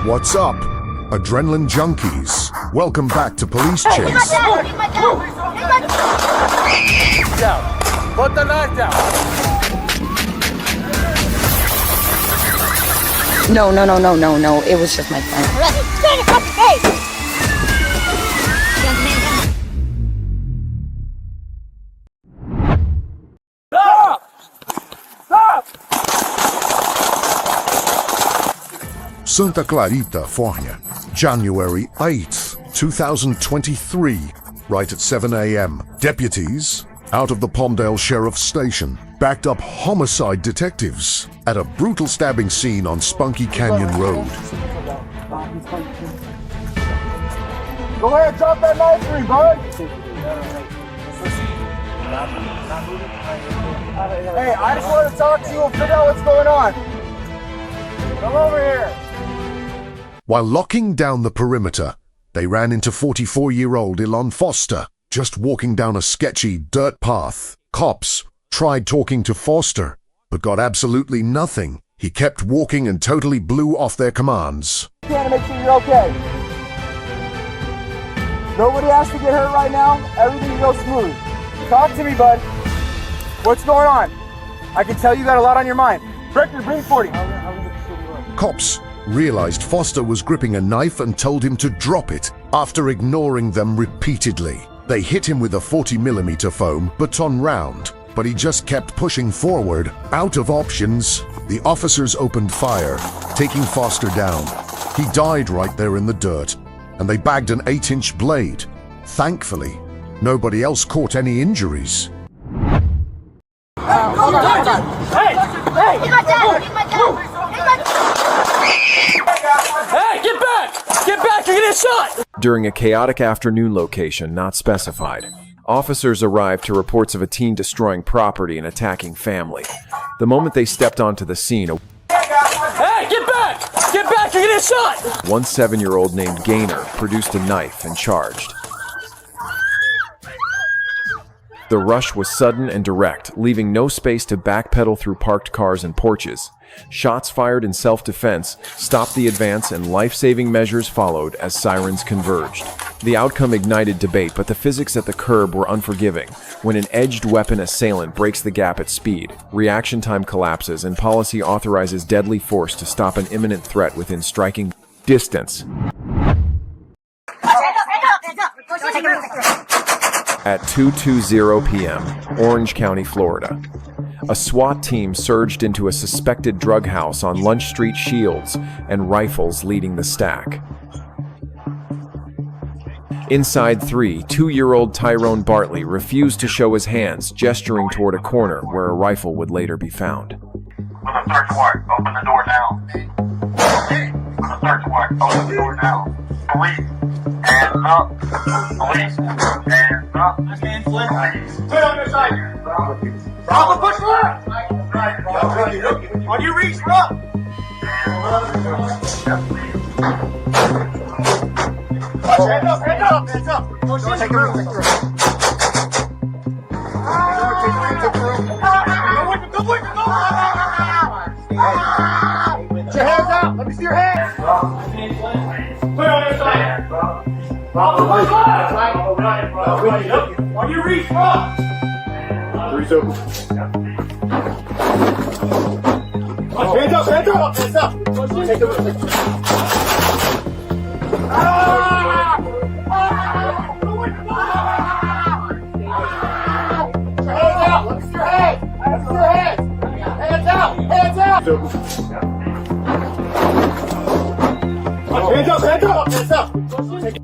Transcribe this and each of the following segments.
What's up, adrenaline junkies? Welcome back to Police Chase. Down. Put the knife down. No. It was just my friend. Santa Clarita, California, January 8th, 2023, right at 7 a.m. Deputies out of the Palmdale Sheriff's Station backed up homicide detectives at a brutal stabbing scene on Spunky Canyon Road. Go ahead, drop that knife for me, bud. Hey, I just want to talk to you and figure out what's going on. Come over here. While locking down the perimeter, they ran into 44-year-old Elon Foster, just walking down a sketchy dirt path. Cops tried talking to Foster, but got absolutely nothing. He kept walking and totally blew off their commands. Trying to make sure you're okay. Nobody has to get hurt right now. Everything goes smooth. Talk to me, bud. What's going on? I can tell you got a lot on your mind. Brecker, bring 40. Cops realized Foster was gripping a knife and told him to drop it. After ignoring them repeatedly, they hit him with a 40mm foam baton round, but he just kept pushing forward. Out of options, the officers opened fire, taking Foster down. He died right there in the dirt, and they bagged an 8-inch blade. Thankfully, nobody else caught any injuries. Hold on. Hey! He's my dad! He's my dad! Hey, get back! Get back, you're gonna get shot! During a chaotic afternoon location not specified, officers arrived to reports of a teen destroying property and attacking family. The moment they stepped onto the scene, Hey, get back! Get back, you're gonna get shot! one 7-year-old named Gaynor produced a knife and charged. The rush was sudden and direct, leaving no space to backpedal through parked cars and porches. Shots fired in self-defense stopped the advance, and life-saving measures followed as sirens converged. The outcome ignited debate, but the physics at the curb were unforgiving. When an edged weapon assailant breaks the gap at speed, reaction time collapses, and policy authorizes deadly force to stop an imminent threat within striking distance. At 2:20 p.m., Orange County, Florida, a SWAT team surged into a suspected drug house on Lunch Street, Shields, and rifles leading the stack. Inside 2-year-old Tyrone Bartley refused to show his hands, gesturing toward a corner where a rifle would later be found. On the third warrant, open the door now. On the third warrant, open the door now. Police, hands up. Police, hands up. Police. Put on your side. Bravo, push left! On your reach, up! Hands up! Take a room. Put your hands out! Let me see your hands! Put on your side! Bravo, push left! On your reach, up! Hands up! Take a look. Hands out! Let me see your hands! Let me see your hands! Hands out! Hands out! Hands up!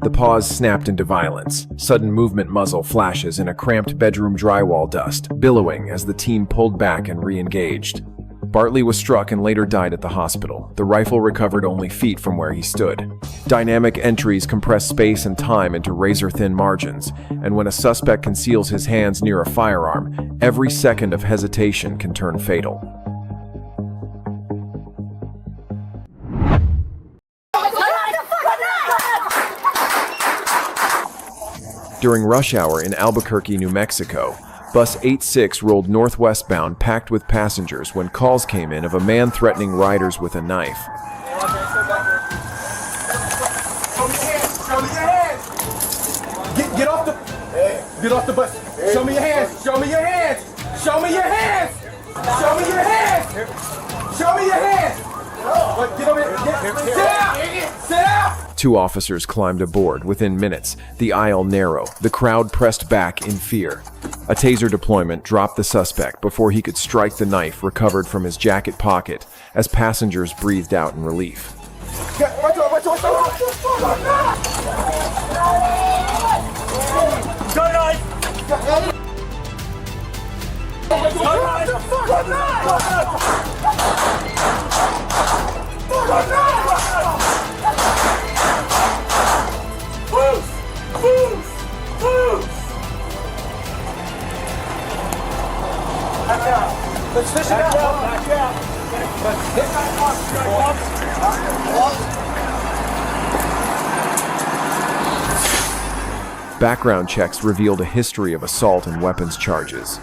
The pause snapped into violence. Sudden movement muzzle flashes in a cramped bedroom drywall dust, billowing as the team pulled back and re-engaged. Bartley was struck and later died at the hospital. The rifle recovered only feet from where he stood. Dynamic entries compress space and time into razor-thin margins, and when a suspect conceals his hands near a firearm, every second of hesitation can turn fatal. During rush hour in Albuquerque, New Mexico, Bus 86 rolled northwestbound packed with passengers when calls came in of a man threatening riders with a knife. Get off the bus. Show me your hands. Show me your hands. Show me your hands. Show me your hands. Show me your hands. Get over here. Sit down. Sit down. 2 officers climbed aboard. Within minutes, the aisle narrowed. The crowd pressed back in fear. A taser deployment dropped the suspect before he could strike the knife recovered from his jacket pocket as passengers breathed out in relief. Let's fish it out. Back out. Background checks revealed a history of assault and weapons charges.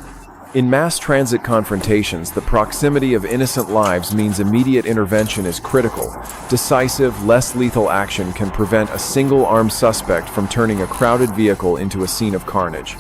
In mass transit confrontations, the proximity of innocent lives means immediate intervention is critical. Decisive, less lethal action can prevent a single armed suspect from turning a crowded vehicle into a scene of carnage.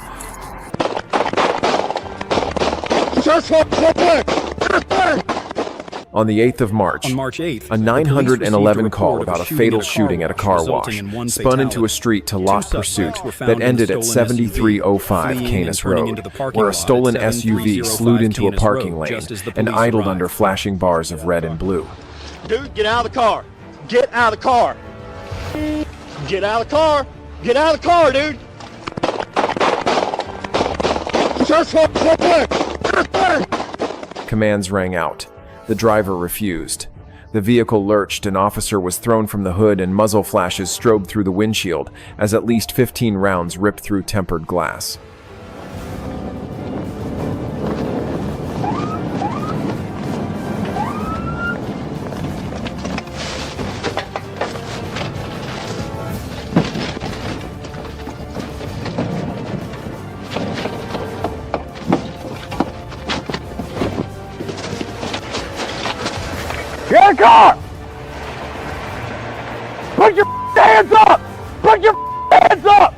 On the 8th of March, On March 8th, a 911 call about a fatal shooting at a car wash spun into a street to lock pursuit that ended at 7305 Canis Road, where a stolen SUV slewed into a parking lane and idled under flashing bars of red and blue. Dude, get out of the car. Get out of the car. Get out of the car. Get out of the car, dude. Commands rang out. The driver refused. The vehicle lurched, an officer was thrown from the hood, and muzzle flashes strobed through the windshield as at least 15 rounds ripped through tempered glass. Get in the car! Put your hands up! Put your hands up!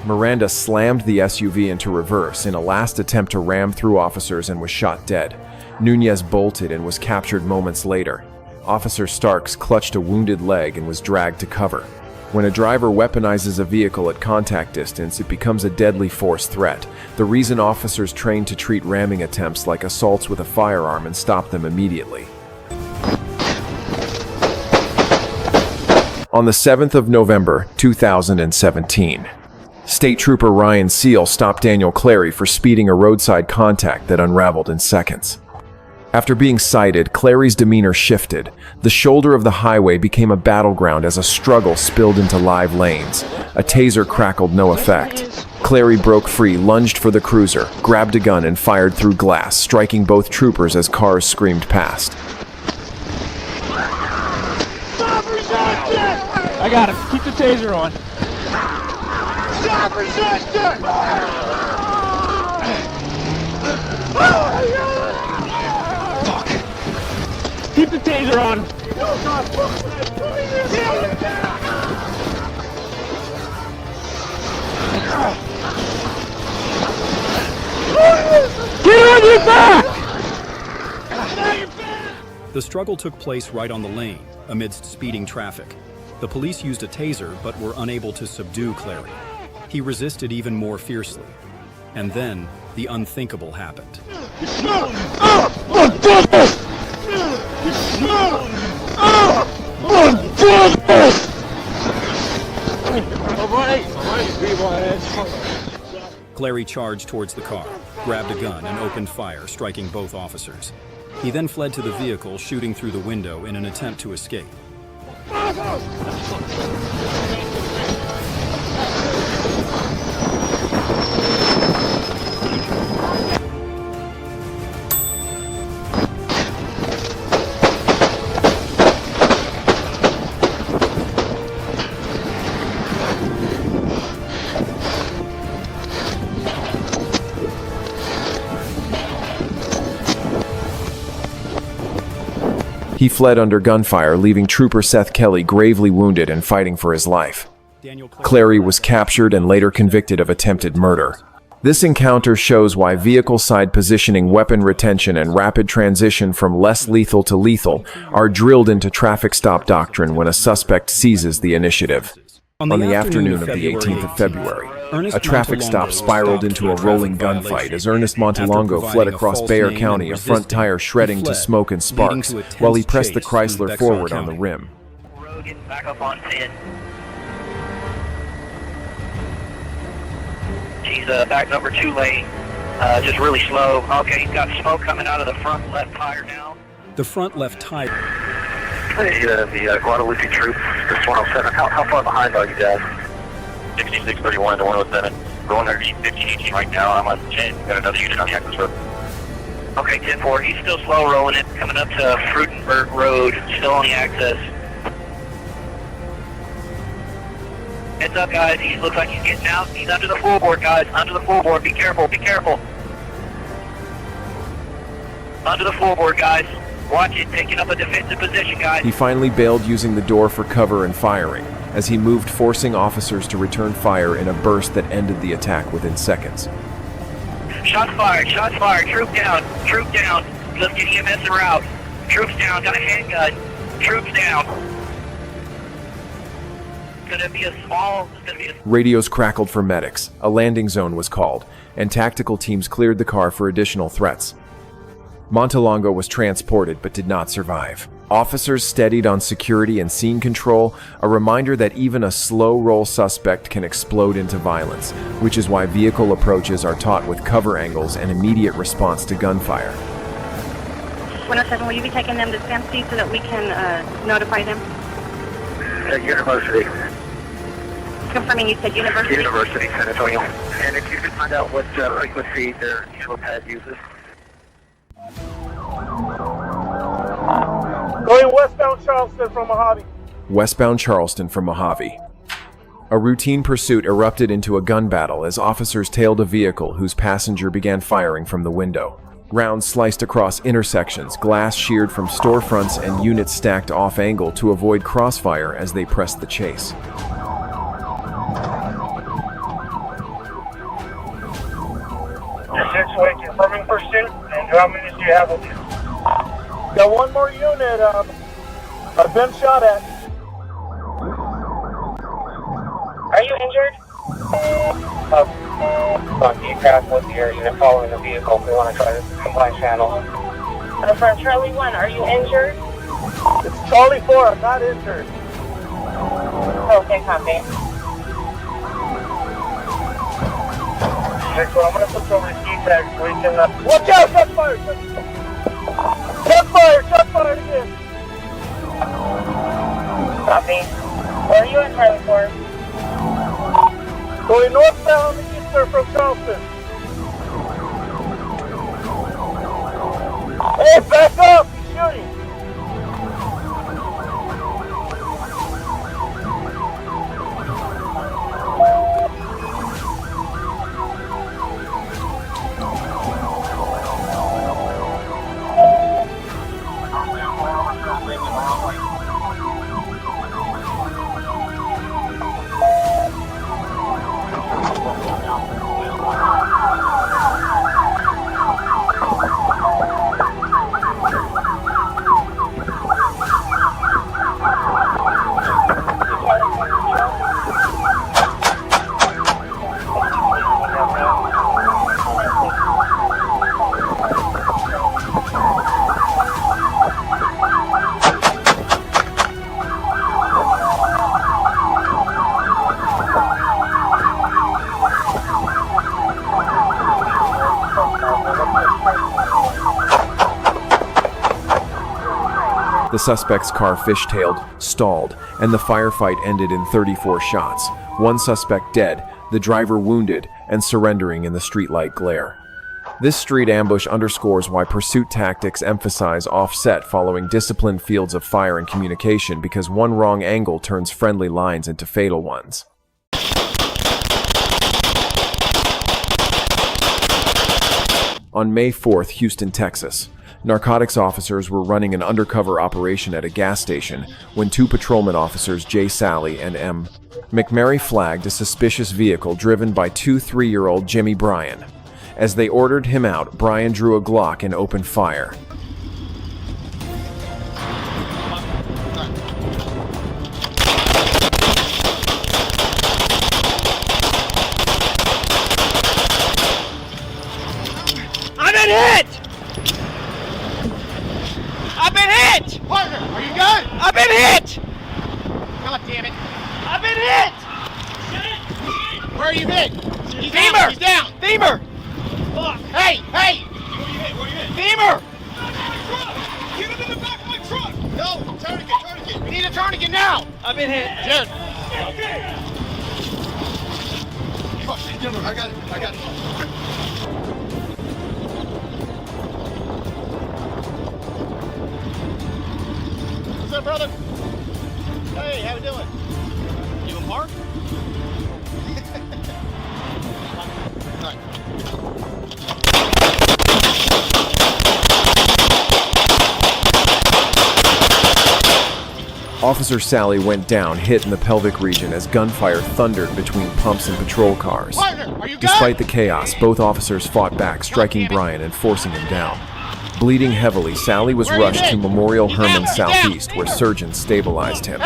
Miranda slammed the SUV into reverse in a last attempt to ram through officers and was shot dead. Nunez bolted and was captured moments later. Officer Starks clutched a wounded leg and was dragged to cover. When a driver weaponizes a vehicle at contact distance, it becomes a deadly force threat. The reason officers train to treat ramming attempts like assaults with a firearm and stop them immediately. On the 7th of November, 2017, State Trooper Ryan Seal stopped Daniel Clary for speeding a roadside contact that unraveled in seconds. After being cited, Clary's demeanor shifted. The shoulder of the highway became a battleground as a struggle spilled into live lanes. A taser crackled no effect. Clary broke free, lunged for the cruiser, grabbed a gun, and fired through glass, striking both troopers as cars screamed past. I got him. Keep the taser on. Stop resisting! Fuck. Keep the taser on. Get on your back! The struggle took place right on the lane, amidst speeding traffic. The police used a taser, but were unable to subdue Clary. He resisted even more fiercely. And then, the unthinkable happened. Clary charged towards the car, grabbed a gun, and opened fire, striking both officers. He then fled to the vehicle, shooting through the window in an attempt to escape. He fled under gunfire, leaving Trooper Seth Kelly gravely wounded and fighting for his life. Clary was captured and later convicted of attempted murder. This encounter shows why vehicle side positioning, weapon retention, and rapid transition from less lethal to lethal are drilled into traffic stop doctrine when a suspect seizes the initiative. On the afternoon of the 18th of February, a traffic stop spiraled into a rolling gunfight as Ernest Montalongo fled across Bexar County, a front tire shredding to smoke and sparks, while he pressed the Chrysler forward on the rim. Back up on 10. He's back number 2 lane, just really slow. Okay, he's got smoke coming out of the front left tire now. The front left tire. Hey, the Guadalupe troop, this 107. How far behind are you guys? 6631 to 107. Going underneath 1518 right now. I'm on 10. Got another unit on the access road. Okay, 10-4. He's still slow rolling it. Coming up to Frudenberg Road. Still on the access. Heads up, guys. He looks like he's getting out. He's under the floorboard, guys. Under the floorboard. Be careful. Be careful. Under the floorboard, guys. Watch it. Taking up a defensive position, guys. He finally bailed using the door for cover and firing, as he moved, forcing officers to return fire in a burst that ended the attack within seconds. Shots fired. Shots fired. Troop down. Troop down. Let's get EMS en route. Troops down. Got a handgun. Troops down. Radios crackled for medics, a landing zone was called, and tactical teams cleared the car for additional threats. Montalongo was transported but did not survive. Officers steadied on security and scene control, a reminder that even a slow-roll suspect can explode into violence, which is why vehicle approaches are taught with cover angles and immediate response to gunfire. 107, will you be taking them to SAMC so that we can notify them? University. Confirming you said University? University, San Antonio. And if you could find out what frequency their helipad uses. Going westbound Charleston from Mojave. Westbound Charleston from Mojave. A routine pursuit erupted into a gun battle as officers tailed a vehicle whose passenger began firing from the window. Rounds sliced across intersections, glass sheared from storefronts, and units stacked off-angle to avoid crossfire as they pressed the chase. Situation, confirming pursuit, and how many do you have with you? Got one more unit, I've been shot at. Are you injured? Keep path with your unit following the vehicle. We want to try this compliance channel. From Charlie 1, are you injured? It's Charlie 4, I'm not injured. Okay, copy. So I'm going to put some receipt tags so we can... Watch out! Shot fired! Shot fired! Shot fired again! Copy. Where are you in Charlie 4? Going northbound eastern from Charleston. Hey, back up! He's shooting! The suspect's car fishtailed, stalled, and the firefight ended in 34 shots. One suspect dead, the driver wounded, and surrendering in the streetlight glare. This street ambush underscores why pursuit tactics emphasize offset following disciplined fields of fire and communication, because one wrong angle turns friendly lines into fatal ones. On May 4th, Houston, Texas. Narcotics officers were running an undercover operation at a gas station when two patrolman officers, J. Sally and M. McMary, flagged a suspicious vehicle driven by 3-year-old Jimmy Bryan. As they ordered him out, Bryan drew a Glock and opened fire. I've been hit! I've been hit! Partner, are you good? I've been hit! God damn it. I've been hit! Where are you been? He's Femur! down. He's down. Femur! Hey, hey. Femur! Get him in the back of my truck. No, tourniquet. We need a tourniquet now. I've been hit. Jared. I got it. What's up, brother? Hey, how we doing? You and Mark? All right. Officer Sally went down, hit in the pelvic region as gunfire thundered between pumps and patrol cars. Partner, are you good? Despite the chaos, both officers fought back, striking Bryan and forcing him down. Bleeding heavily, Sally was rushed to Memorial Hermann Southeast, where surgeons stabilized him.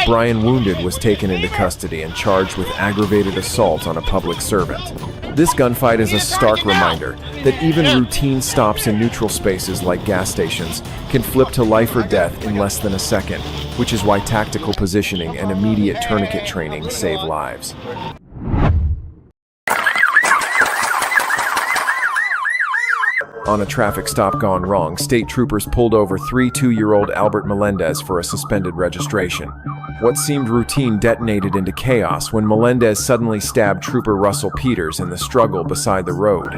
Bryan, wounded, was taken into custody and charged with aggravated assault on a public servant. This gunfight is a stark reminder that even routine stops in neutral spaces like gas stations can flip to life or death in less than a second, which is why tactical positioning and immediate tourniquet training save lives. On a traffic stop gone wrong, state troopers pulled over 2-year-old Albert Melendez for a suspended registration. What seemed routine detonated into chaos when Melendez suddenly stabbed Trooper Russell Peters in the struggle beside the road.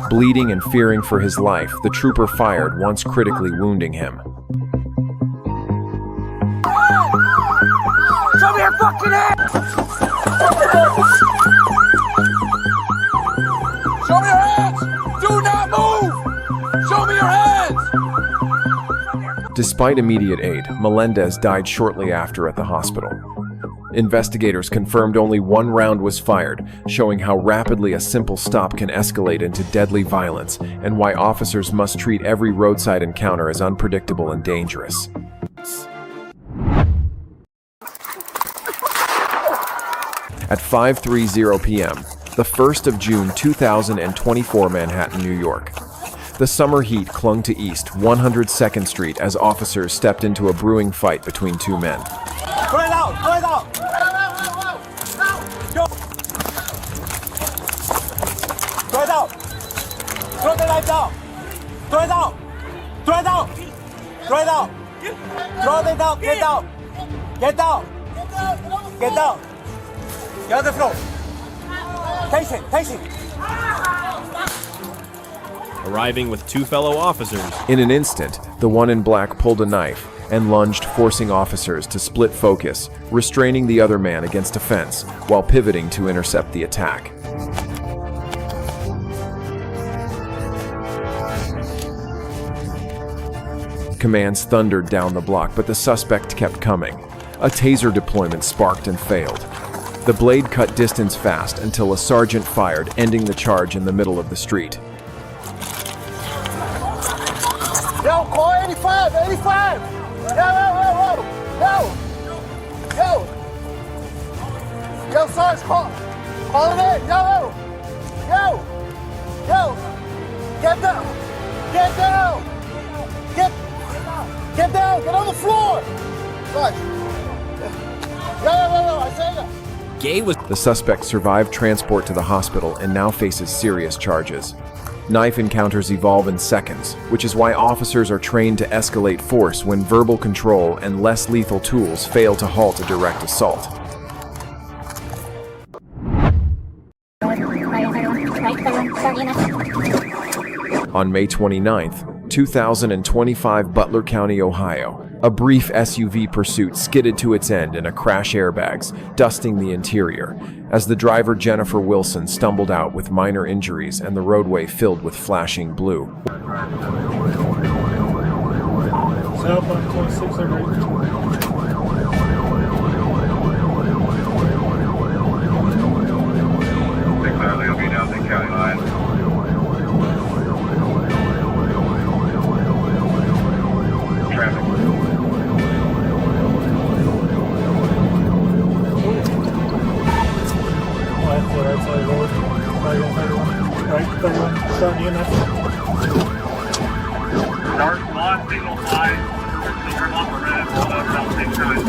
Bleeding and fearing for his life, the trooper fired, once critically wounding him. Show me your fucking hands! Show me your hands! Do not move! Show me your hands! Despite immediate aid, Melendez died shortly after at the hospital. Investigators confirmed only one round was fired, showing how rapidly a simple stop can escalate into deadly violence and why officers must treat every roadside encounter as unpredictable and dangerous. At 5:30 p.m., the 1st of June 2024, Manhattan, New York. The summer heat clung to East 102nd Street as officers stepped into a brewing fight between two men. Throw it out! Throw it out! Go! Throw it out! Throw the knife down! Throw it out! Throw it out! Throw it out! Throw it out! Get down! Get down! Get down! Get on the floor! Take it! Take it! Arriving with two fellow officers. In an instant, the one in black pulled a knife and lunged, forcing officers to split focus, restraining the other man against a fence while pivoting to intercept the attack. Commands thundered down the block, but the suspect kept coming. A taser deployment sparked and failed. The blade cut distance fast until a sergeant fired, ending the charge in the middle of the street. Yo, call 85! 85! Yo! Yo, Sarge, call it in! Yo! Get down! Get down! Get down! Get on the floor! Sarge! Yo, I say that! Gay was The suspect survived transport to the hospital and now faces serious charges. Knife encounters evolve in seconds, which is why officers are trained to escalate force when verbal control and less lethal tools fail to halt a direct assault. On May 29, 2025, Butler County, Ohio, a brief SUV pursuit skidded to its end in a crash airbags, dusting the interior, as the driver Jennifer Wilson stumbled out with minor injuries and the roadway filled with flashing blue. Southbound 26 They'll be down the county line. Traffic. Right side road. 31. Starting EMS. Dark one, signal 5. Turn off the red. About 6 times.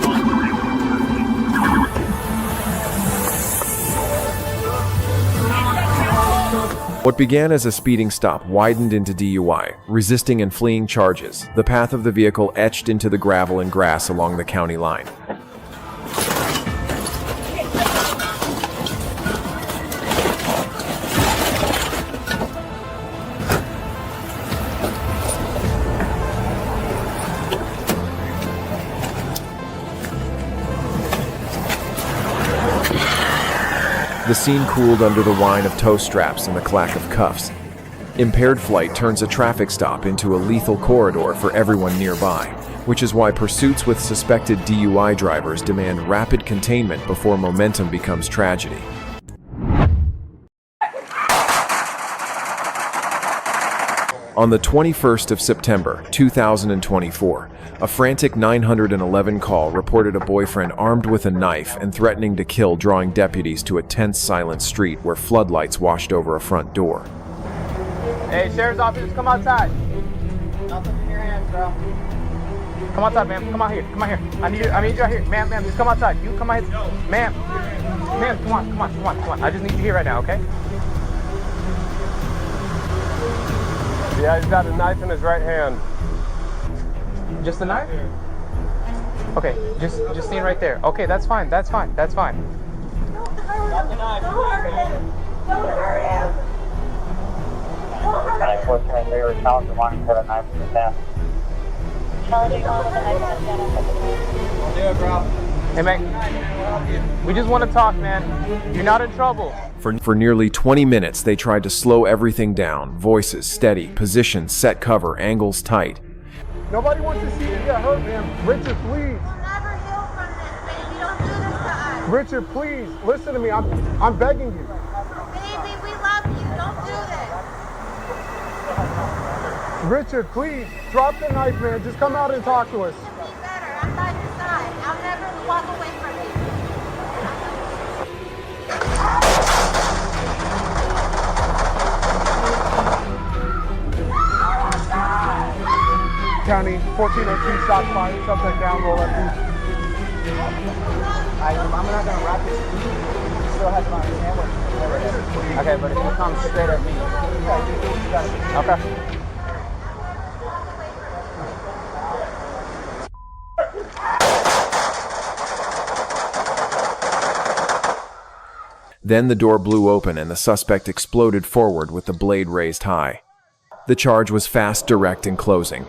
What began as a speeding stop widened into DUI, resisting and fleeing charges, the path of the vehicle etched into the gravel and grass along the county line. The scene cooled under the whine of tow straps and the clack of cuffs. Impaired flight turns a traffic stop into a lethal corridor for everyone nearby, which is why pursuits with suspected DUI drivers demand rapid containment before momentum becomes tragedy. On the 21st of September, 2024, a frantic 911 call reported a boyfriend armed with a knife and threatening to kill, drawing deputies to a tense, silent street where floodlights washed over a front door. Hey, sheriff's officers, come outside. Nothing in your hands, bro. Come outside, ma'am. Come out here. Come out here. I need you out here. Ma'am, just come outside. You come out here. Ma'am, come on. I just need you here right now, okay? Yeah, he's got a knife in his right hand. Just a knife? Okay, just stand right there. Okay, that's fine. Don't hurt him. They were telling the one who had a knife in his hand. Do it, bro. Hey, man. We just want to talk, man. You're not in trouble. For nearly 20 minutes, they tried to slow everything down. Voices steady, position set, cover, angles tight. Nobody wants to see you get hurt, man. Richard, please. We'll never heal from this, baby. Don't do this to us. Richard, please, listen to me. I'm begging you. Baby, we love you. Don't do this. Richard, please, drop the knife, man. Just come out and talk to us. Be better. I'm by your side. I'll never walk away from you. County 1402, shots fired, subject down, roll up. I'm not gonna wrap this. He still has my camera. Okay, but if you come straight at me. Okay. Then the door blew open and the suspect exploded forward with the blade raised high. The charge was fast, direct, and closing.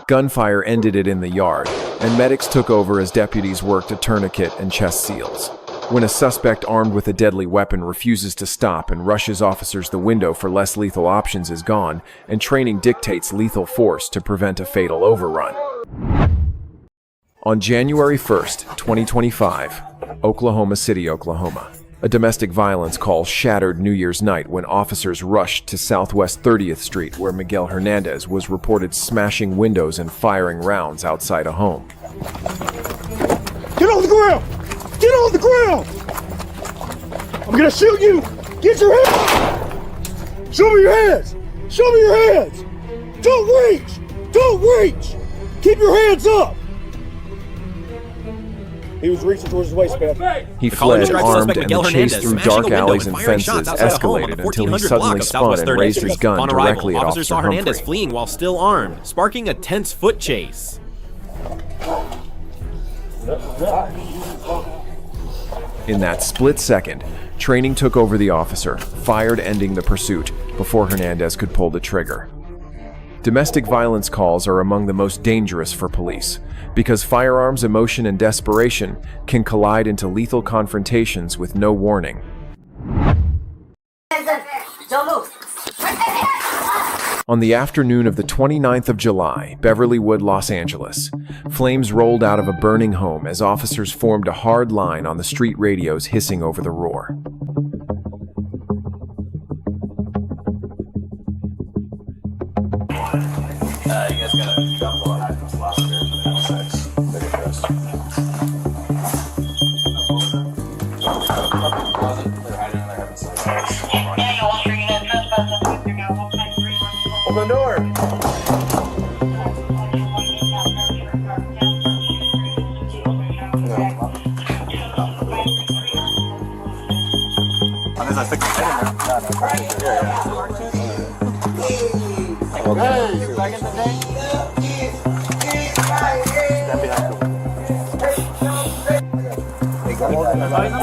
Gunfire ended it in the yard, and medics took over as deputies worked a tourniquet and chest seals. When a suspect armed with a deadly weapon refuses to stop and rushes officers, the window for less lethal options is gone, and training dictates lethal force to prevent a fatal overrun. On January 1st, 2025, Oklahoma City, Oklahoma. A domestic violence call shattered New Year's night when officers rushed to Southwest 30th Street, where Miguel Hernandez was reported smashing windows and firing rounds outside a home. Get on the ground! Get on the ground! I'm gonna shoot you! Get your hands! Show me your hands! Show me your hands! Don't reach! Don't reach! Keep your hands up! He was reaching towards his waistband. He caller fled describes armed, suspect and Miguel the chase Hernandez through smashing dark a window alleys and and firing shots fences outside a home on escalated the until he 1400 suddenly block of spun Southwest and 3rd raised Avenue. his gun On arrival, directly at officers Officer saw Hernandez Humphrey. fleeing while still armed, sparking a tense foot chase. In that split second, training took over the officer, fired, ending the pursuit before Hernandez could pull the trigger. Domestic violence calls are among the most dangerous for police because firearms, emotion, and desperation can collide into lethal confrontations with no warning. On the afternoon of the 29th of July, Beverlywood, Los Angeles, flames rolled out of a burning home as officers formed a hard line on the street radios, hissing over the roar. You guys got a couple of items last year for the L6. Big address. They're hiding in their heaven sides. Open the door. Unless I stick my head in there. Hey, back in the day. Stand behind the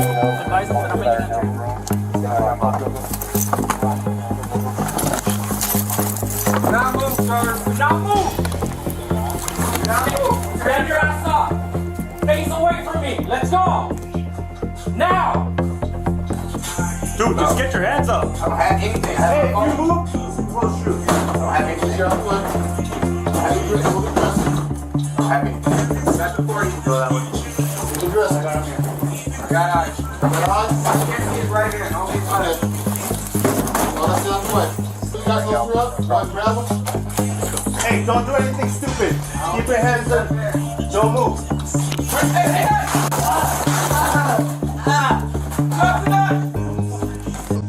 Not move, sir. Not move. Not move. Stand your ass up. Face away from me. Let's go. Now. Dude, just get your hands up. I don't have anything. Hey, if you move, we'll shoot. I don't have anything. I don't have anything. I don't have anything. That's before you go that way. The dress I got up here. I got eyes. I can't see it right here. Don't be funny. Oh, that's not good. You guys go through up? Want to grab them? Hey, don't do anything stupid. Keep your hands up. Don't move. Hey,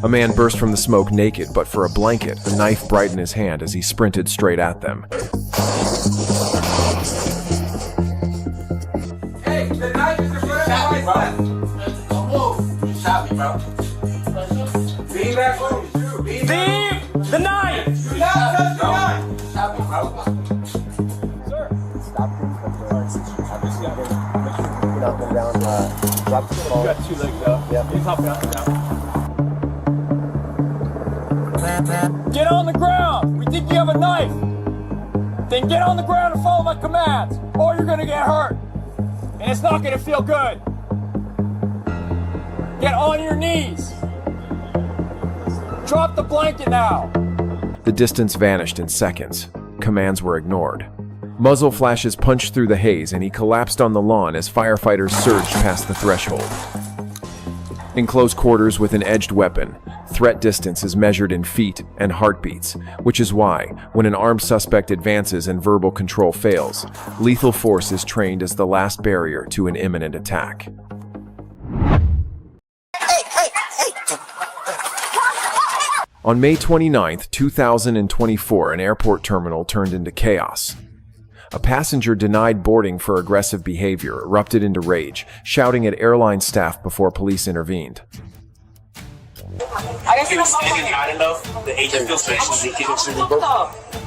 A man burst from the smoke naked, but for a blanket, a knife bright in his hand as he sprinted straight at them. Hey, the knife is in front of my face. Don't move. You shot me, bro. Leave that move. Leave the knife. Do not touch the knife. You shot me, bro. Sir. Stop him from the make sure you knock him down. Drop the ball. You got 2 legs up. Yeah. He's hopping out down. Get on the ground! We think you have a knife! Then get on the ground and follow my commands, or you're gonna get hurt! And it's not gonna feel good! Get on your knees! Drop the blanket now! The distance vanished in seconds. Commands were ignored. Muzzle flashes punched through the haze, and he collapsed on the lawn as firefighters surged past the threshold. In close quarters with an edged weapon, threat distance is measured in feet and heartbeats, which is why, when an armed suspect advances and verbal control fails, lethal force is trained as the last barrier to an imminent attack. On May 29, 2024, an airport terminal turned into chaos. A passenger denied boarding for aggressive behavior erupted into rage, shouting at airline staff before police intervened. If he was standing high enough, the agent feels suspicious. He can shoot them both.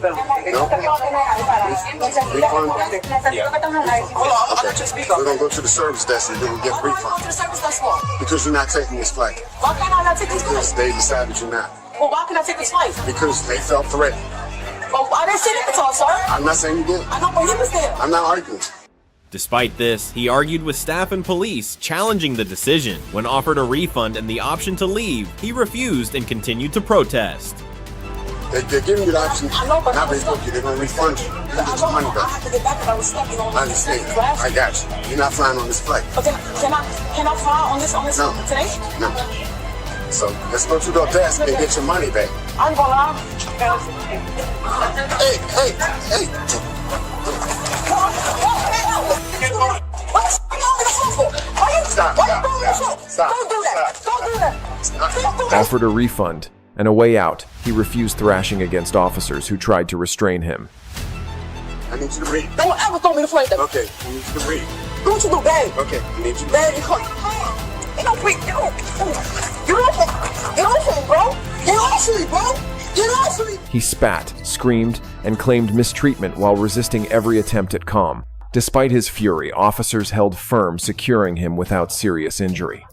We're gonna go to the service desk and then we'll get a refund. Because you're not taking this flight. Why can't I not take this Because flight? they decided you're not. Well, why can't I take this flight? Because they felt threatened. Well, I didn't say that at all, sir. I'm not saying you did. I know, but he was there. I'm not arguing. Despite this, he argued with staff and police, challenging the decision. When offered a refund and the option to leave, he refused and continued to protest. They're giving you the option. I know, but Now I was they're going to refund you. You I get your money I back. had to get back because I was stuck, you know. I understand. I got you. You're not flying on this flight. But can I fly on this No. today? No. So let's go to the desk and get your money back. I'm gonna lie. Hey. Stop. Don't do that. Offered a refund and a way out, he refused, thrashing against officers who tried to restrain him. I need you to read. Don't ever throw me the flame. Okay, I need you to read. Do what you do, babe. Okay, I need you. Babe, you come. Get off me, get off. Get off me, bro. Get off me, bro. Get off me. He spat, screamed, and claimed mistreatment while resisting every attempt at calm. Despite his fury, officers held firm, securing him without serious injury.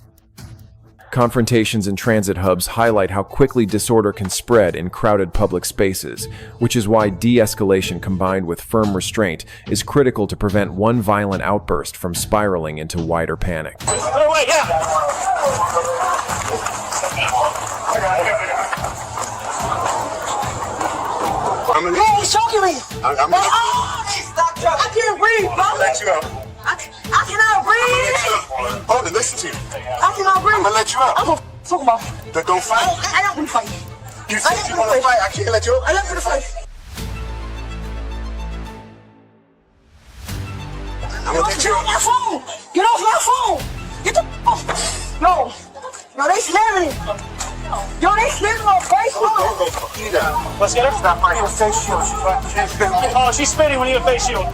Confrontations in transit hubs highlight how quickly disorder can spread in crowded public spaces, which is why de-escalation combined with firm restraint is critical to prevent one violent outburst from spiraling into wider panic. Hey, he's choking me. I can't breathe, bro. I'll let you out. I cannot breathe. Hold it, listen to you. I cannot breathe. I'm gonna let you out. I'm gonna talk about. Then don't fight. I don't want to fight. You said you wanna fight, I can't let you out. I left for the fight. I'm gonna let Get you off my out. phone. Get off my phone. Get the off. No. No, they slamming it. Yo, they slamming my face. Let's get her. Stop fighting. Face shield. Oh, she's spinning. We need a face shield.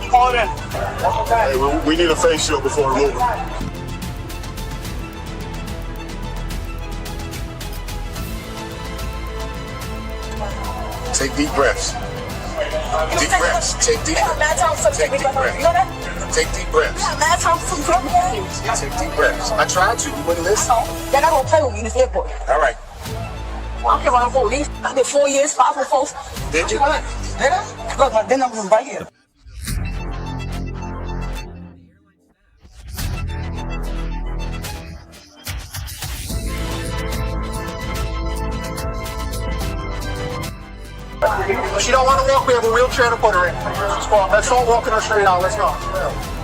Call it in. Hey, we need a face shield before we move. Take deep breaths. Deep breaths. Take deep breaths. Take deep breaths. Take deep breaths. Take deep breaths. I tried to. You wouldn't listen. They're not gonna play with me in this airport. All right. I came out for these. I did 4 years, 5 for folks. Did you? Did I? Look, my then I'm right here. She don't want to walk. We have a wheelchair to put her in. Let's all walk in her straight out. Let's go.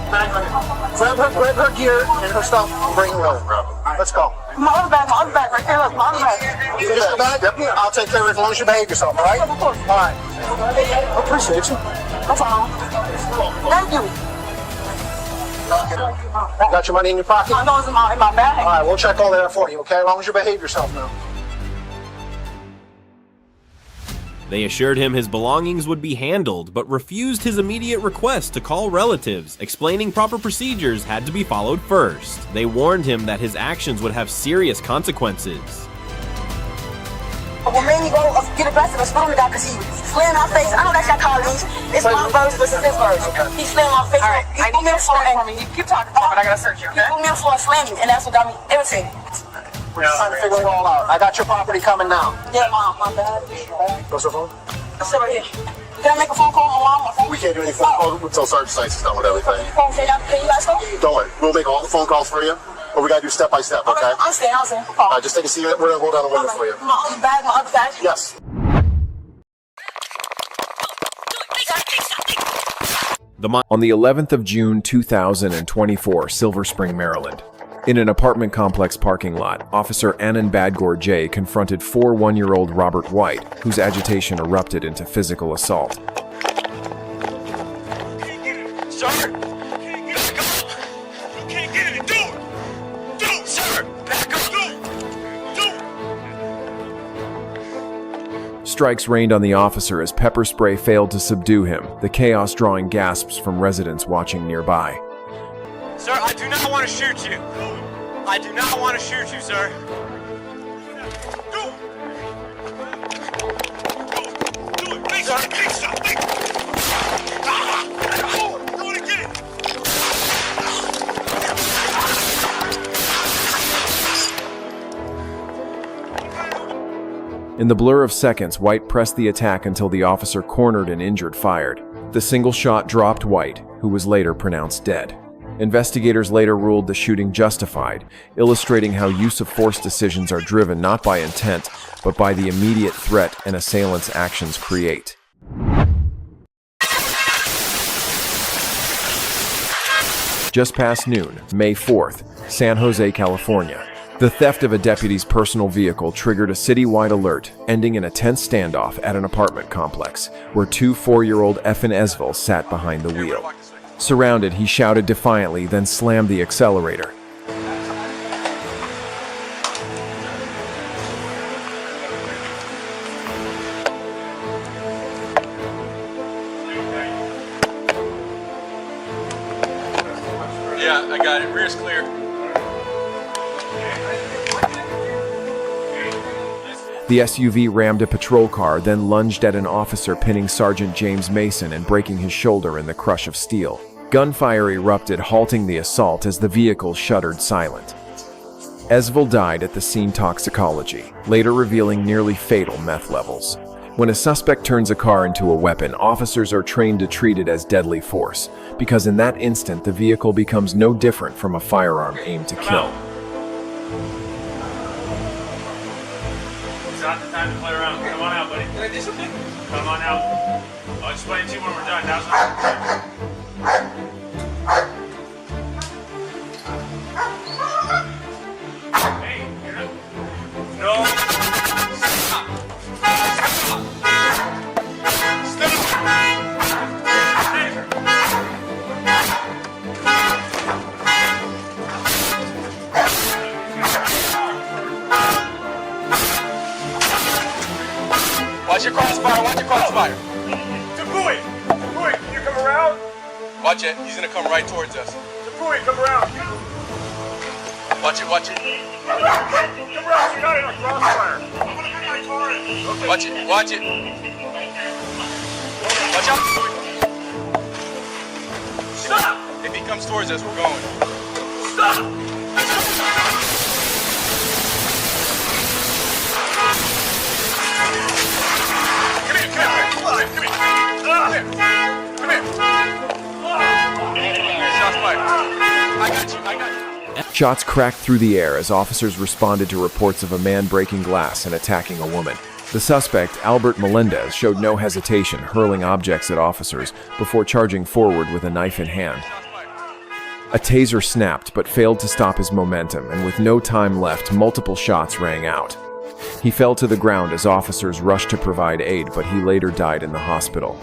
Grab her gear and her stuff and bring her over. Let's go. My other bag right there. Look, my other bag. You get your bag? Yep. I'll take care of it as long as you behave yourself, all right? Of course. All right. I appreciate you. No problem. Thank you. Got your money in your pocket? I know it's in my bag. All right, we'll check all that for you, okay? As long as you behave yourself now. They assured him his belongings would be handled, but refused his immediate request to call relatives, explaining proper procedures had to be followed first. They warned him that his actions would have serious consequences. What made me go get aggressive and spit on the guy because he slammed my face. I know that's your colleagues. It's my version versus his version. He slammed my face. All right, He put me on the floor and keep talking, but I gotta search you, he put me on the floor and slammed me, and that's what got me irritated. We're just trying to figure it all out. I got your property coming now. Yeah, Mom, my bad. What's your phone? Sit right here. Can I make a phone call on my phone? We can't do any phone calls until Sergeant Sykes is done with everything. Can you guys go? Don't worry. We'll make all the phone calls for you, but we gotta do step by step, okay? I'm staying. All right, just take a seat. We're gonna go down the window for you. My other bag. Yes. On the 11th of June 2024, Silver Spring, Maryland. In an apartment complex parking lot, Officer Anand Badgor J. confronted 4 one-year-old Robert White, whose agitation erupted into physical assault. Sir, back up. You can't get it. Do it. Do it, sir. Back up. Do it. Strikes rained on the officer as pepper spray failed to subdue him, the chaos drawing gasps from residents watching nearby. Sir, I do not want to shoot you. I do not want to shoot you, sir. Do it. Big shot. Big shot. Big. Do it again. In the blur of seconds, White pressed the attack until the officer cornered and injured fired. The single shot dropped White, who was later pronounced dead. Investigators later ruled the shooting justified, illustrating how use of force decisions are driven not by intent, but by the immediate threat an assailant's actions create. Just past noon, May 4th, San Jose, California. The theft of a deputy's personal vehicle triggered a citywide alert, ending in a tense standoff at an apartment complex, where 2 4-year-old Effin Esville sat behind the wheel. Surrounded, he shouted defiantly, then slammed the accelerator. Area's clear. The SUV rammed a patrol car, then lunged at an officer, pinning Sergeant James Mason and breaking his shoulder in the crush of steel. Gunfire erupted, halting the assault as the vehicle shuddered silent. Esville died at the scene toxicology, later revealing nearly fatal meth levels. When a suspect turns a car into a weapon, officers are trained to treat it as deadly force, because in that instant the vehicle becomes no different from a firearm aimed to kill. It's not the time to play around. Come on out, buddy. Can I do something? Come on out. I'll explain to you when we're done. Now's not the time. Hey, you're not... No. Stop. Watch your crossfire, watch your crossfire. Tapui, can you come around? Watch it, he's gonna come right towards us. Tapui, come around. Watch it. Come around, you're not in a crossfire. Watch it. Watch out. Stop! If he comes towards us, we're going. Stop! Shots cracked through the air as officers responded to reports of a man breaking glass and attacking a woman. The suspect, Albert Melendez, showed no hesitation, hurling objects at officers before charging forward with a knife in hand. A taser snapped but failed to stop his momentum, and with no time left, multiple shots rang out. He fell to the ground as officers rushed to provide aid, but he later died in the hospital.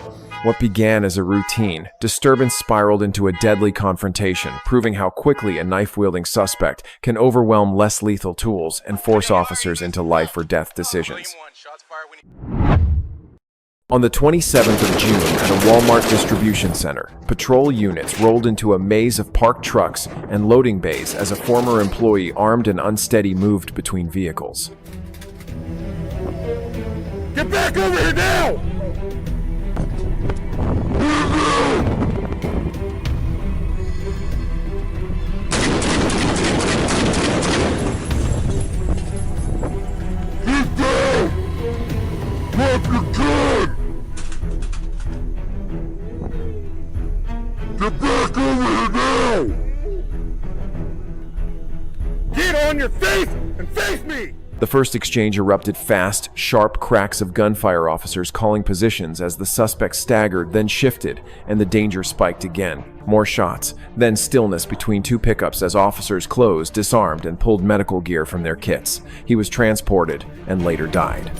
What began as a routine disturbance spiraled into a deadly confrontation, proving how quickly a knife-wielding suspect can overwhelm less lethal tools and force officers into life or death decisions. On the 27th of June, at a Walmart distribution center, patrol units rolled into a maze of parked trucks and loading bays as a former employee, armed and unsteady, moved between vehicles. Get back over here now! Get down! Drop your gun! Get back over here now! Get on your face and face me! The first exchange erupted fast, sharp cracks of gunfire, officers calling positions as the suspect staggered, then shifted, and the danger spiked again. More shots, then stillness between two pickups as officers closed, disarmed, and pulled medical gear from their kits. He was transported and later died.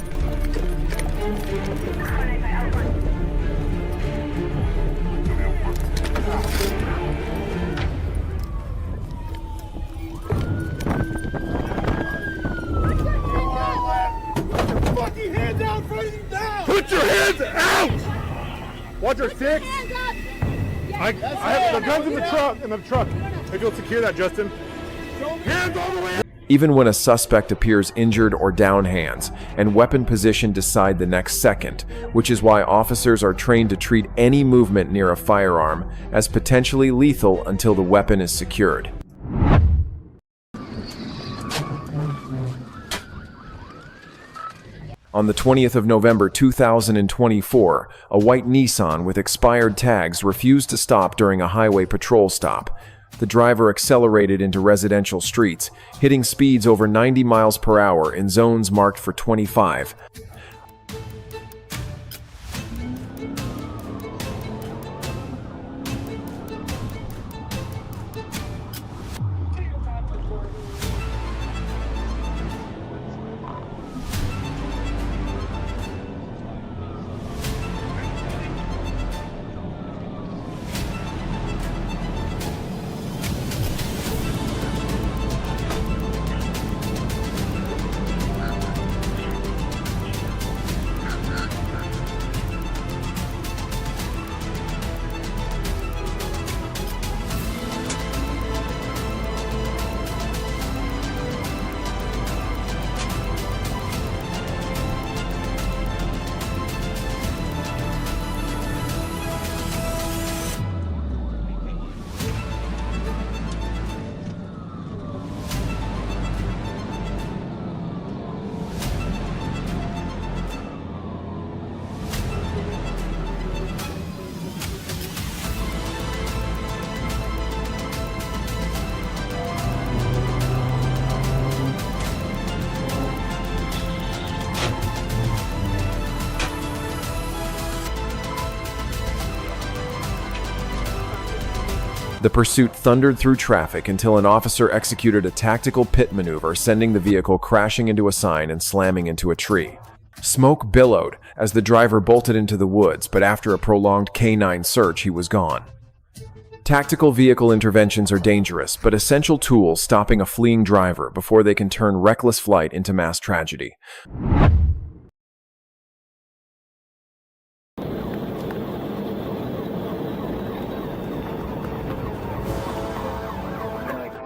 Put your hands out! Watch your six. I have the guns in the truck. Maybe you'll secure that, Justin. Hands all the way out. Even when a suspect appears injured or down, hands and weapon position decide the next second, which is why officers are trained to treat any movement near a firearm as potentially lethal until the weapon is secured. On the 20th of November 2024, a white Nissan with expired tags refused to stop during a highway patrol stop. The driver accelerated into residential streets, hitting speeds over 90 miles per hour in zones marked for 25. The pursuit thundered through traffic until an officer executed a tactical pit maneuver, sending the vehicle crashing into a sign and slamming into a tree. Smoke billowed as the driver bolted into the woods, but after a prolonged canine search, he was gone. Tactical vehicle interventions are dangerous, but essential tools stopping a fleeing driver before they can turn reckless flight into mass tragedy.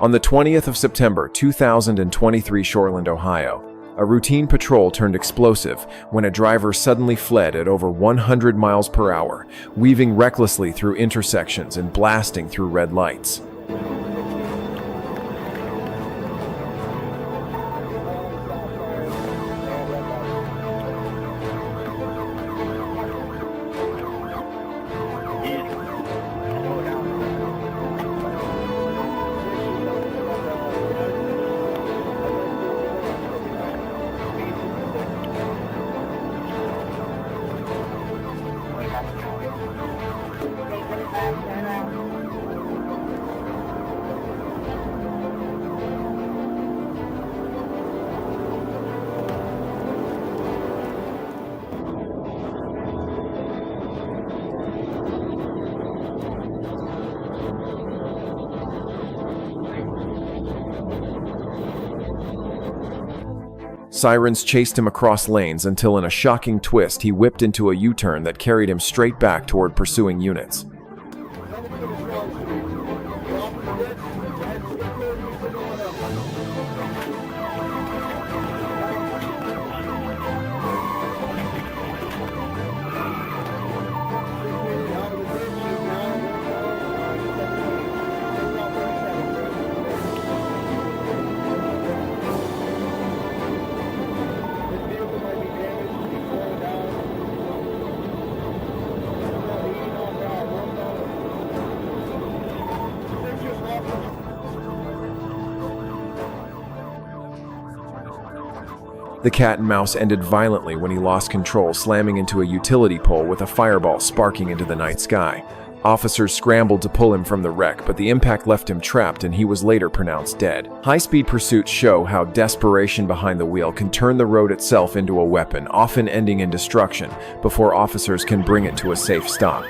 On the 20th of September 2023, Shoreland, Ohio, a routine patrol turned explosive when a driver suddenly fled at over 100 miles per hour, weaving recklessly through intersections and blasting through red lights. Sirens chased him across lanes until in a shocking twist he whipped into a U-turn that carried him straight back toward pursuing units. The cat and mouse ended violently when he lost control, slamming into a utility pole with a fireball sparking into the night sky. Officers scrambled to pull him from the wreck, but the impact left him trapped and he was later pronounced dead. High-speed pursuits show how desperation behind the wheel can turn the road itself into a weapon, often ending in destruction, before officers can bring it to a safe stop.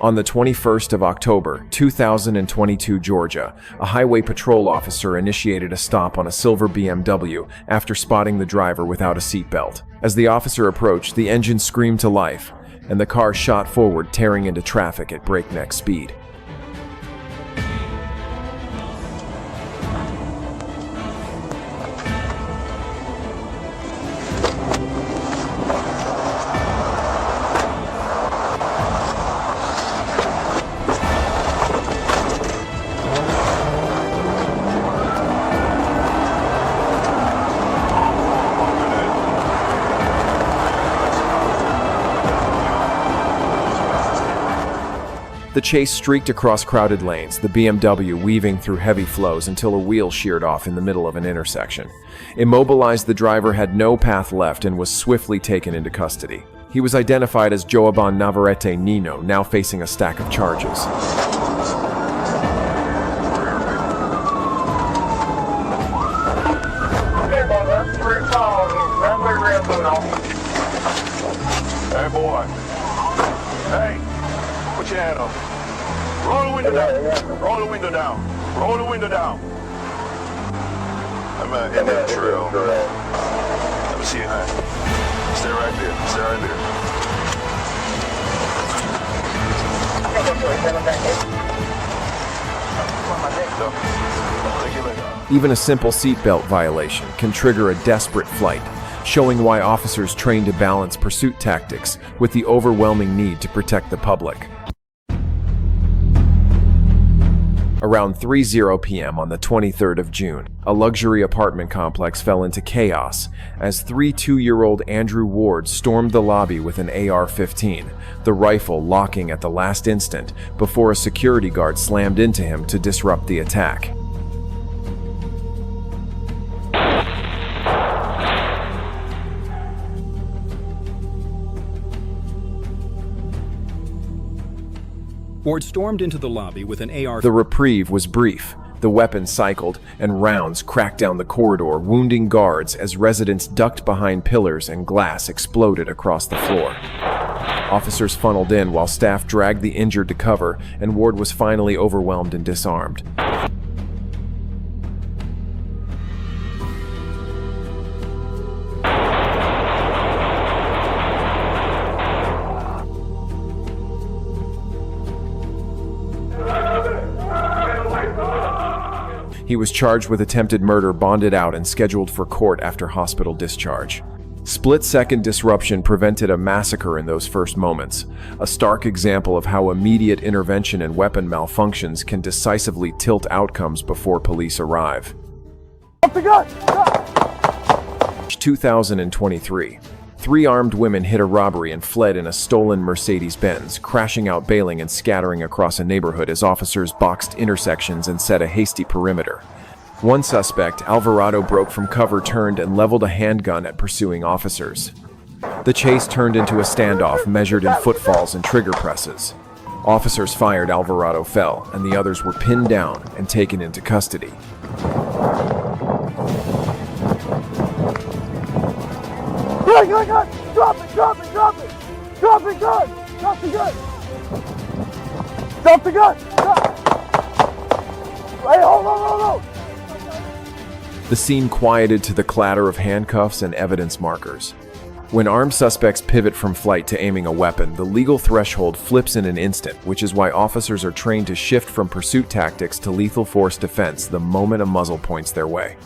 On the 21st of October, 2022, Georgia, a highway patrol officer initiated a stop on a silver BMW after spotting the driver without a seatbelt. As the officer approached, the engine screamed to life, and the car shot forward, tearing into traffic at breakneck speed. The chase streaked across crowded lanes, the BMW weaving through heavy flows until a wheel sheared off in the middle of an intersection. Immobilized, the driver had no path left and was swiftly taken into custody. He was identified as Joaban Navarrete Nino, now facing a stack of charges. Hey, boy. Hey, put your hand up. Roll the window down. Roll the window down. Roll the window down. I'm in that trail. Let me see your hand. Stay right there. Stay right there. Even a simple seatbelt violation can trigger a desperate flight, showing why officers train to balance pursuit tactics with the overwhelming need to protect the public. Around 3:00 p.m. on the 23rd of June, a luxury apartment complex fell into chaos as 2-year-old Andrew Ward stormed the lobby with an AR-15, the rifle locking at the last instant before a security guard slammed into him to disrupt the attack. Ward stormed into the lobby with an AR. The reprieve was brief. The weapon cycled, and rounds cracked down the corridor, wounding guards as residents ducked behind pillars and glass exploded across the floor. Officers funneled in while staff dragged the injured to cover, and Ward was finally overwhelmed and disarmed. He was charged with attempted murder, bonded out, and scheduled for court after hospital discharge. Split-second disruption prevented a massacre in those first moments, a stark example of how immediate intervention in weapon malfunctions can decisively tilt outcomes before police arrive. 2023. 3 armed women hit a robbery and fled in a stolen Mercedes-Benz, crashing out, bailing, and scattering across a neighborhood as officers boxed intersections and set a hasty perimeter. One suspect, Alvarado, broke from cover, turned, and leveled a handgun at pursuing officers. The chase turned into a standoff measured in footfalls and trigger presses. Officers fired, Alvarado fell, and the others were pinned down and taken into custody. Gun! Drop it! Drop it! Drop it! Drop it, gun! Drop the gun! Drop the gun! Hey, hold! The scene quieted to the clatter of handcuffs and evidence markers. When armed suspects pivot from flight to aiming a weapon, the legal threshold flips in an instant, which is why officers are trained to shift from pursuit tactics to lethal force defense the moment a muzzle points their way.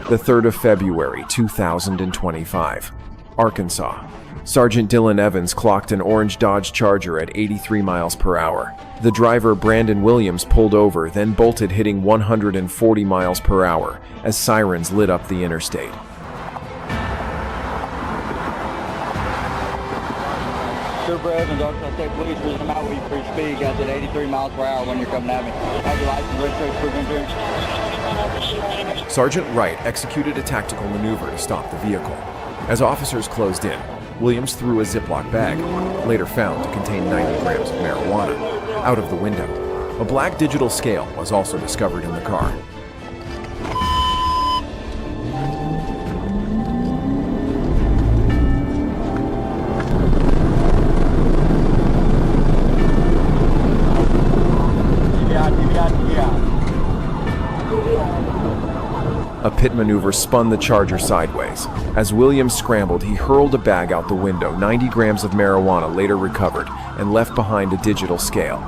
The 3rd of February, 2025. Arkansas. Sergeant Dylan Evans clocked an orange Dodge Charger at 83 miles per hour. The driver, Brandon Williams, pulled over, then bolted, hitting 140 miles per hour as sirens lit up the interstate. Trooper Evans, Arkansas State Police, I'm out with you for your speed, guys, at 83 miles per hour when you're coming at me. Have your license, registration, proof of insurance. Sergeant Wright executed a tactical maneuver to stop the vehicle. As officers closed in, Williams threw a Ziploc bag, later found to contain 90 grams of marijuana, out of the window. A black digital scale was also discovered in the car. A pit maneuver spun the Charger sideways. As Williams scrambled, he hurled a bag out the window, 90 grams of marijuana later recovered, and left behind a digital scale.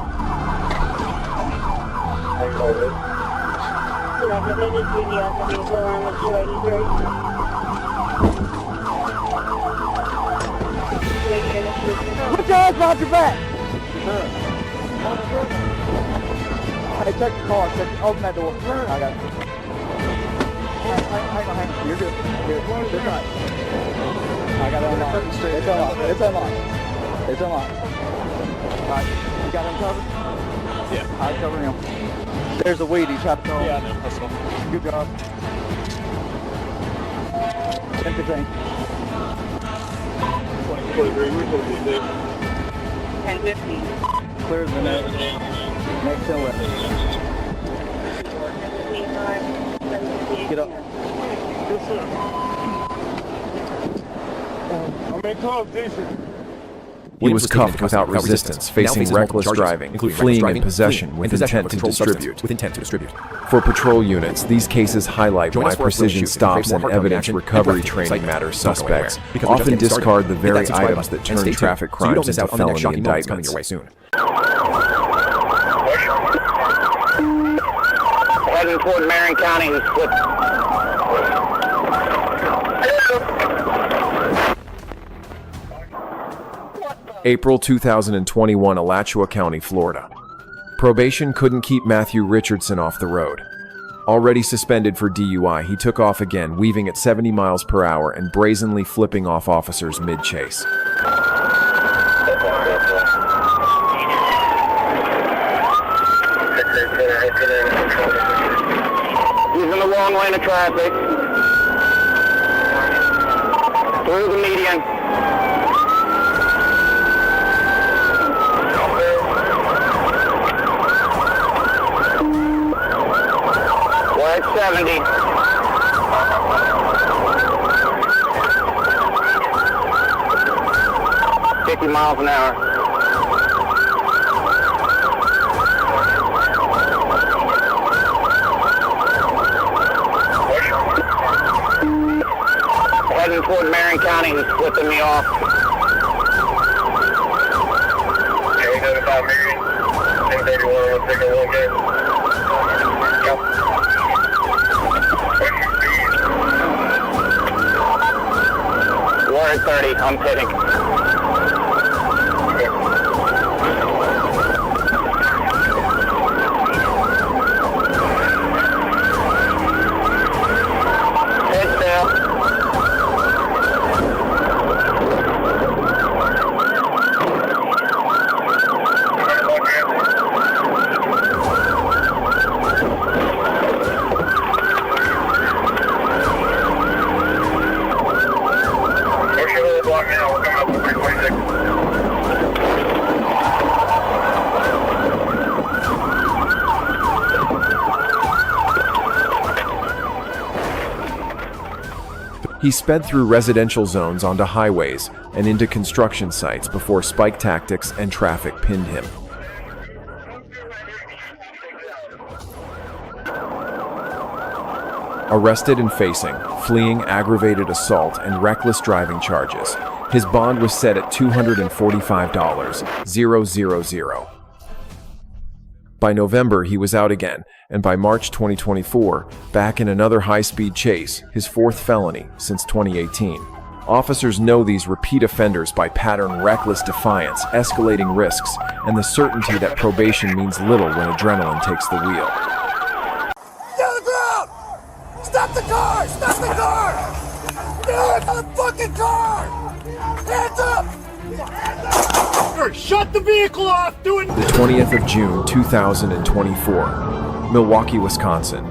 Put your hands behind your back! Hey, check the car. Open that door. I got it. Hang on. You're good. Good night. I got it unlocked. It's unlocked. Alright, you got him covered? Yeah. Alright, cover him. There's a weed. He's trying to call. Yeah, I know. That's all. Good job. 10-15. 10-15. Clear the next left. Get up. I'm in close, decent. He was cuffed without resistance, facing reckless driving, fleeing in possession with intent to distribute. For patrol units, these cases highlight why precision stops and evidence recovery training matters. Suspects often discard the very items that turn traffic crimes into felony indictments. Heading toward Marion County, who's split. April 2021, Alachua County, Florida. Probation couldn't keep Matthew Richardson off the road. Already suspended for DUI, he took off again, weaving at 70 miles per hour and brazenly flipping off officers mid-chase. He's in the wrong lane of traffic. Through the median. We're at 70. 50 miles an hour. Heading toward Marion County and flipping me off. Okay, good about Marion. 1031, let's take a look at. We're at 30, I'm pitting. Hit still. Block now, we're coming up to 326. He sped through residential zones onto highways and into construction sites before spike tactics and traffic pinned him. Arrested and facing fleeing, aggravated assault, and reckless driving charges, his bond was set at $245,000. By November, he was out again, and by March 2024, back in another high-speed chase, his fourth felony since 2018. Officers know these repeat offenders by pattern reckless defiance, escalating risks, and the certainty that probation means little when adrenaline takes the wheel. Get on the ground! Stop the car! Stop the car! Get on the fucking car! Hands up! Shut the vehicle off! Do it! The 20th of June, 2024, Milwaukee, Wisconsin.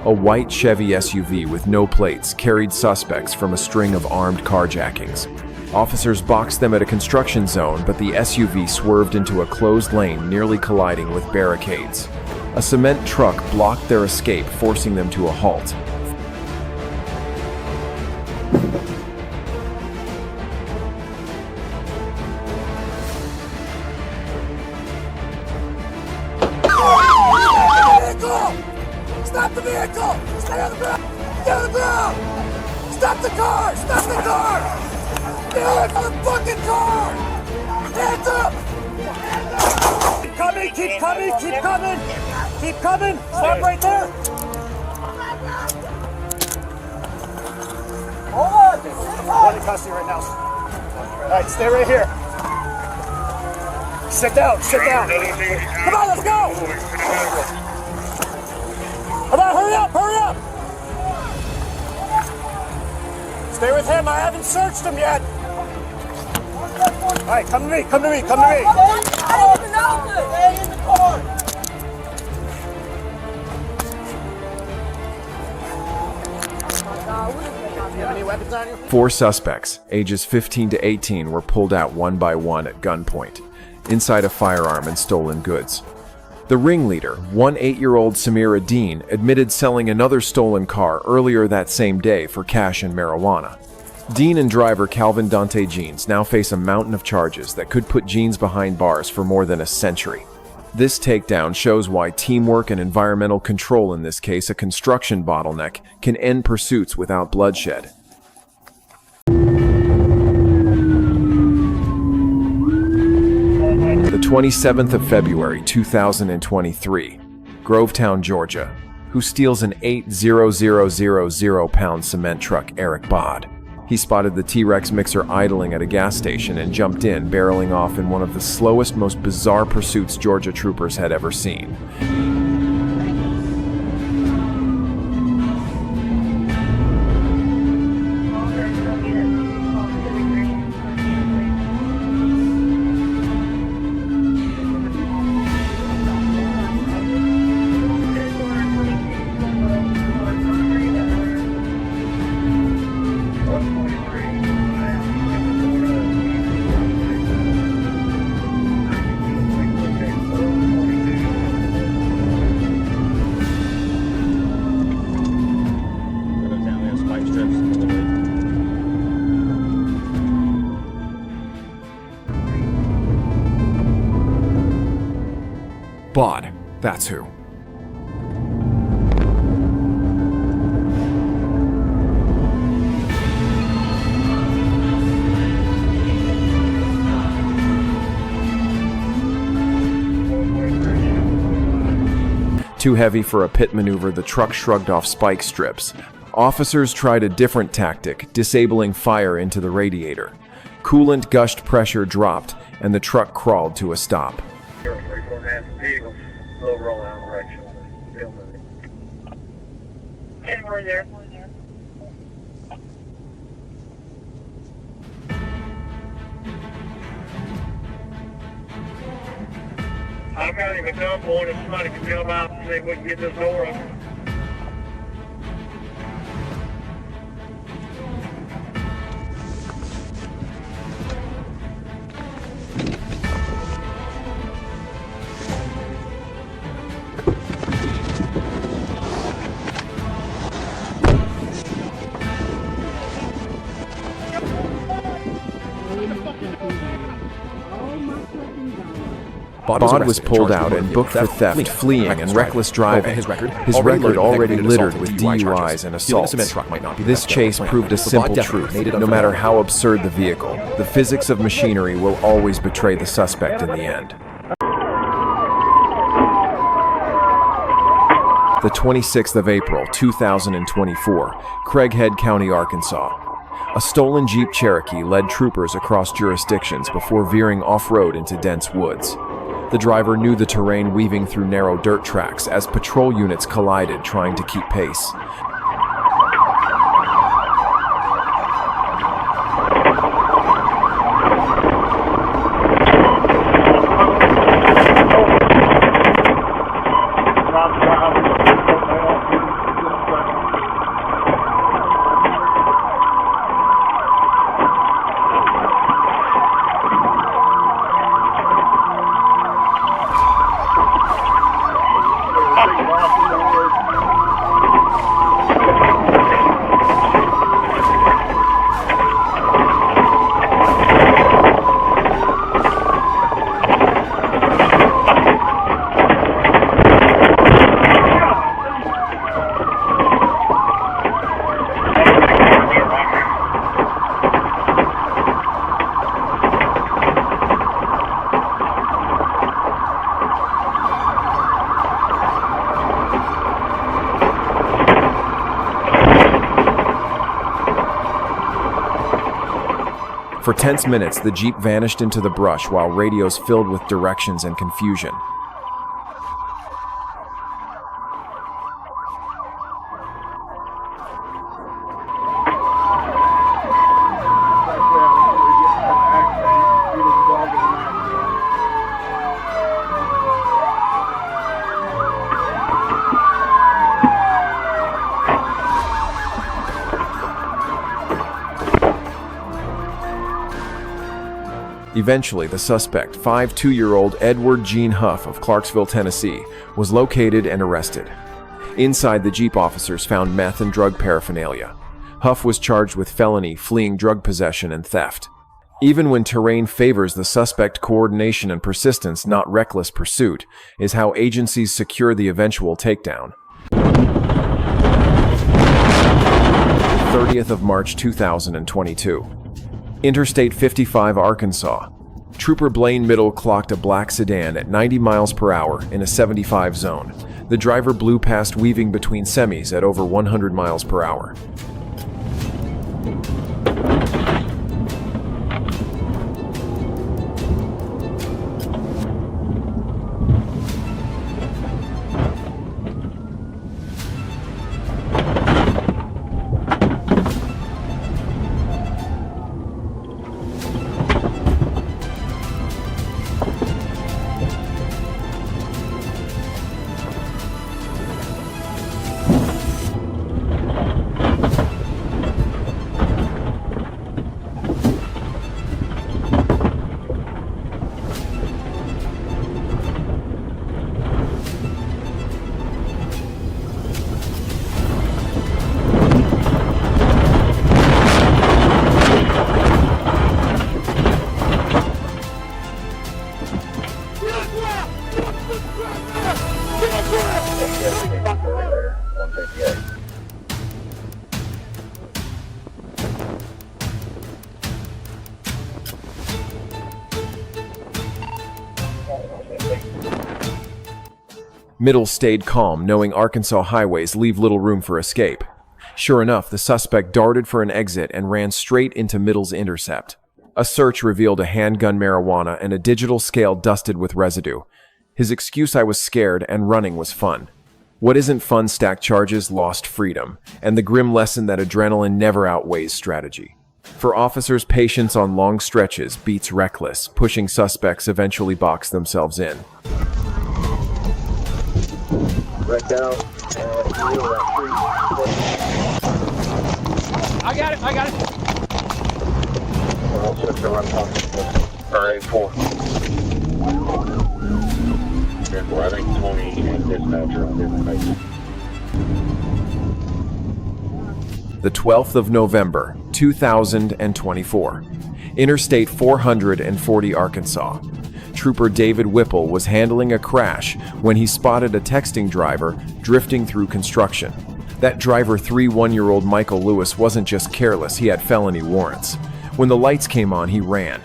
A white Chevy SUV with no plates carried suspects from a string of armed carjackings. Officers boxed them at a construction zone, but the SUV swerved into a closed lane, nearly colliding with barricades. A cement truck blocked their escape, forcing them to a halt. Stop the vehicle! Stay on the ground! Get on the ground! Stop the car! Stop the car! Get on the fucking car! Hands up! Keep coming! Keep coming! Keep coming! Keep coming! Stop right there! Hold on! One in custody right now. Alright, stay right here. Sit down! Sit down! Come on, let's go! Come on, hurry up, hurry up! Stay with him, I haven't searched him yet! Alright, come to me, come to me, come to me! I don't even know this! Stay in the car! Do you have any weapons on you? 4 suspects, ages 15 to 18, were pulled out one by one at gunpoint, inside a firearm and stolen goods. The ringleader, 8-year-old Samira Dean, admitted selling another stolen car earlier that same day for cash and marijuana. Dean and driver Calvin Dante Jeans now face a mountain of charges that could put Jeans behind bars for more than a century. This takedown shows why teamwork and environmental control, in this case a construction bottleneck, can end pursuits without bloodshed. The 27th of February 2023, Grovetown, Georgia. Who steals an 8,000-pound cement truck? Eric Bod. He spotted the T-Rex mixer idling at a gas station and jumped in, barreling off in one of the slowest, most bizarre pursuits Georgia troopers had ever seen. Bod, that's who. Too heavy for a pit maneuver, the truck shrugged off spike strips. Officers tried a different tactic, disabling fire into the radiator. Coolant gushed, pressure dropped, and the truck crawled to a stop. I've got him at gunpoint if somebody can come out and see if we can get this door open. Bod was pulled out and booked for theft, fleeing, and reckless driving. His record already littered with DUIs and assaults. This chase proved a simple truth. No matter how absurd the vehicle, the physics of machinery will always betray the suspect in the end. The 26th of April, 2024, Craighead County, Arkansas. A stolen Jeep Cherokee led troopers across jurisdictions before veering off-road into dense woods. The driver knew the terrain, weaving through narrow dirt tracks as patrol units collided, trying to keep pace. For tense minutes, the Jeep vanished into the brush while radios filled with directions and confusion. Eventually, the suspect, 52-year-old Edward Gene Huff of Clarksville, Tennessee, was located and arrested. Inside, the Jeep officers found meth and drug paraphernalia. Huff was charged with felony, fleeing drug possession, and theft. Even when terrain favors the suspect, coordination and persistence, not reckless pursuit, is how agencies secure the eventual takedown. 30th of March 2022. Interstate 55, Arkansas. Trooper Blaine Middle clocked a black sedan at 90 miles per hour in a 75 zone. The driver blew past, weaving between semis at over 100 miles per hour. Middles stayed calm, knowing Arkansas highways leave little room for escape. Sure enough, the suspect darted for an exit and ran straight into Middles' intercept. A search revealed a handgun, marijuana, and a digital scale dusted with residue. His excuse, "I was scared and running was fun." What isn't fun stacked charges, lost freedom, and the grim lesson that adrenaline never outweighs strategy. For officers, patience on long stretches beats reckless, pushing suspects eventually box themselves in. Right down. I got it. Alright, 4. I think 20 and dispatcher on different bases. The 12th of November, 2024. Interstate 440 Arkansas. Trooper David Whipple was handling a crash when he spotted a texting driver drifting through construction. That driver, 31-year-old Michael Lewis, wasn't just careless, he had felony warrants. When the lights came on, he ran.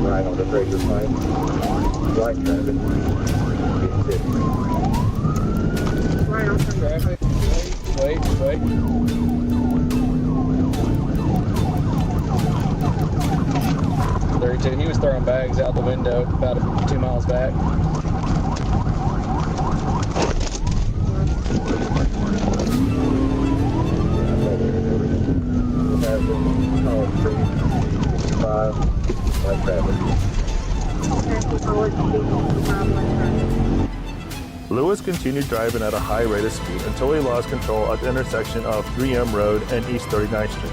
Right on the breaker pipe. Right traffic. Right on traffic. Wait. 32. He was throwing bags out the window about 2 miles back. Lewis continued driving at a high rate of speed until he lost control at the intersection of 3M Road and East 39th Street.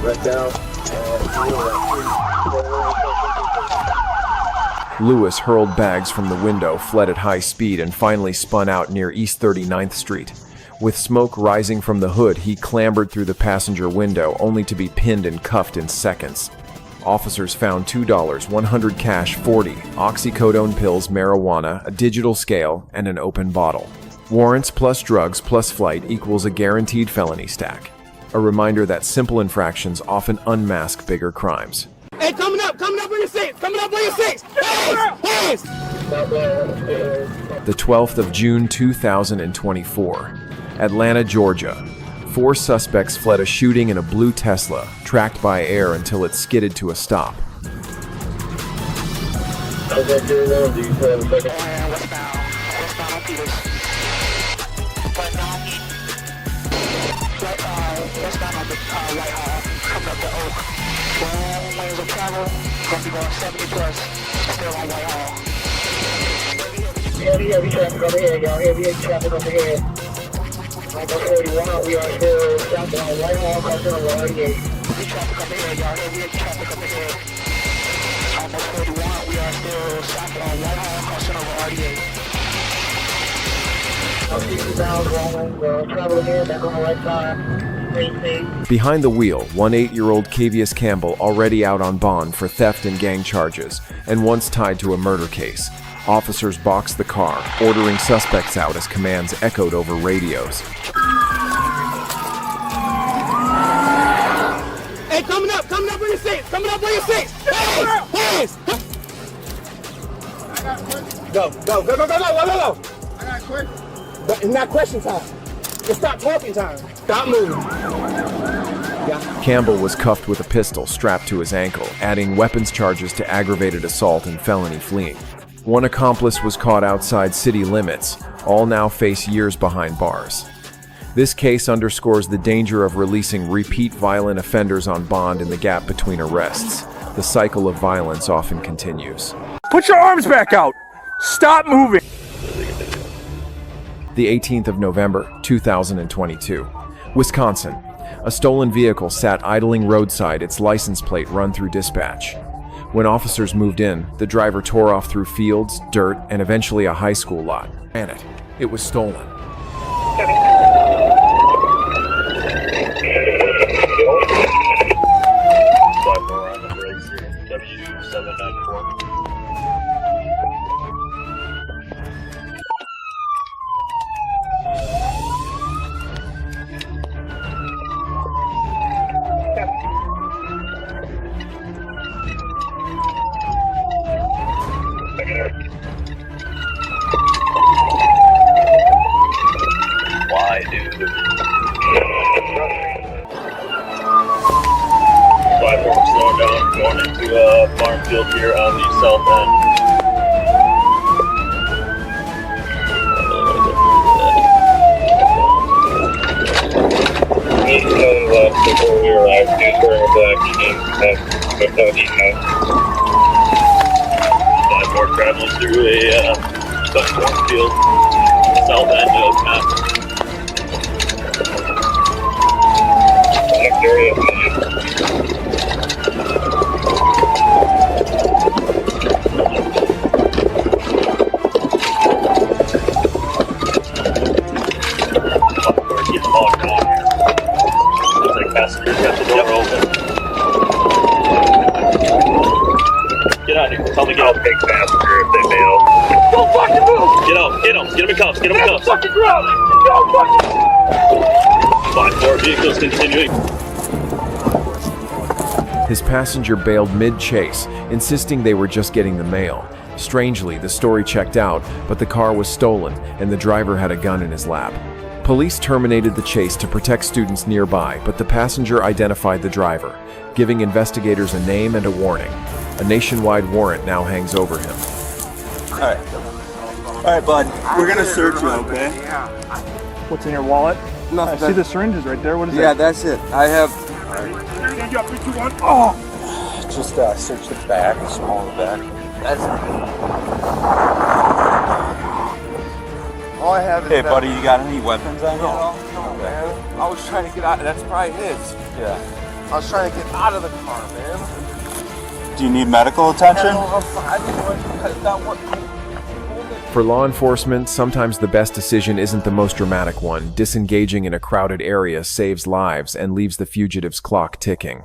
Right down. Lewis hurled bags from the window, fled at high speed, and finally spun out near East 39th Street. With smoke rising from the hood, he clambered through the passenger window, only to be pinned and cuffed in seconds. Officers found $2, 100 cash, 40 oxycodone pills, marijuana, a digital scale, and an open bottle. Warrants plus drugs plus flight equals a guaranteed felony stack. A reminder that simple infractions often unmask bigger crimes. Hey, coming up on your six! Hands! The 12th of June 2024. Atlanta, Georgia. 4 suspects fled a shooting in a blue Tesla, tracked by air until it skidded to a stop. Heavy traffic over here, y'all. Heavy traffic over here. Like 41, we are still south on Whitehall, crossing over 48. Heavy traffic over here, y'all. Heavy traffic over here. Almost 41, we are still south on Whitehall, crossing over 48. Travel again, back on the right side. Behind the wheel, 8-year-old Cavius Campbell, already out on bond for theft and gang charges, and once tied to a murder case. Officers boxed the car, ordering suspects out as commands echoed over radios. Hey, coming up on your six! Hands! Go! I got a question. But it's not question time. It's stop talking time. Stop moving. Campbell was cuffed with a pistol strapped to his ankle, adding weapons charges to aggravated assault and felony fleeing. One accomplice was caught outside city limits. All now face years behind bars. This case underscores the danger of releasing repeat violent offenders on bond in the gap between arrests. The cycle of violence often continues. Put your arms back out! Stop moving! The 18th of November, 2022. Wisconsin. A stolen vehicle sat idling roadside, its license plate run through dispatch. When officers moved in, the driver tore off through fields, dirt, and eventually a high school lot. Granted, it was stolen. Why, dude? 5-4, slowing down, going into a farm field here on the south end. Left before we arrived, he was wearing a black jean and with no heat house. 5-4 traveling through a farm field, south end of Mount. Next area. Getting locked on here. Looks like passengers got the door open. Get out here. Tell me get out. I'll take passenger if they bail. Don't fucking move! Get out. Get him. Get him in cuffs. Get him in cuffs. Fucking ground. Go fucking. 5-4 vehicles continuing. His passenger bailed mid-chase, insisting they were just getting the mail. Strangely, the story checked out, but the car was stolen and the driver had a gun in his lap. Police terminated the chase to protect students nearby, but the passenger identified the driver, giving investigators a name and a warning. A nationwide warrant now hangs over him. All right, bud. We're gonna search you, okay? What's in your wallet? Nothing. I see the syringes right there. What is that? Yeah, that's it. I have. Stand up, 3, 2, 1. Oh! Just search the back, small in the back. That's it. All I have is. Hey, buddy, you got any weapons on you? No, man. I was trying to get out. That's probably his. Yeah. I was trying to get out of the car, man. Do you need medical attention? I'm fine. For law enforcement, sometimes the best decision isn't the most dramatic one. Disengaging in a crowded area saves lives and leaves the fugitive's clock ticking.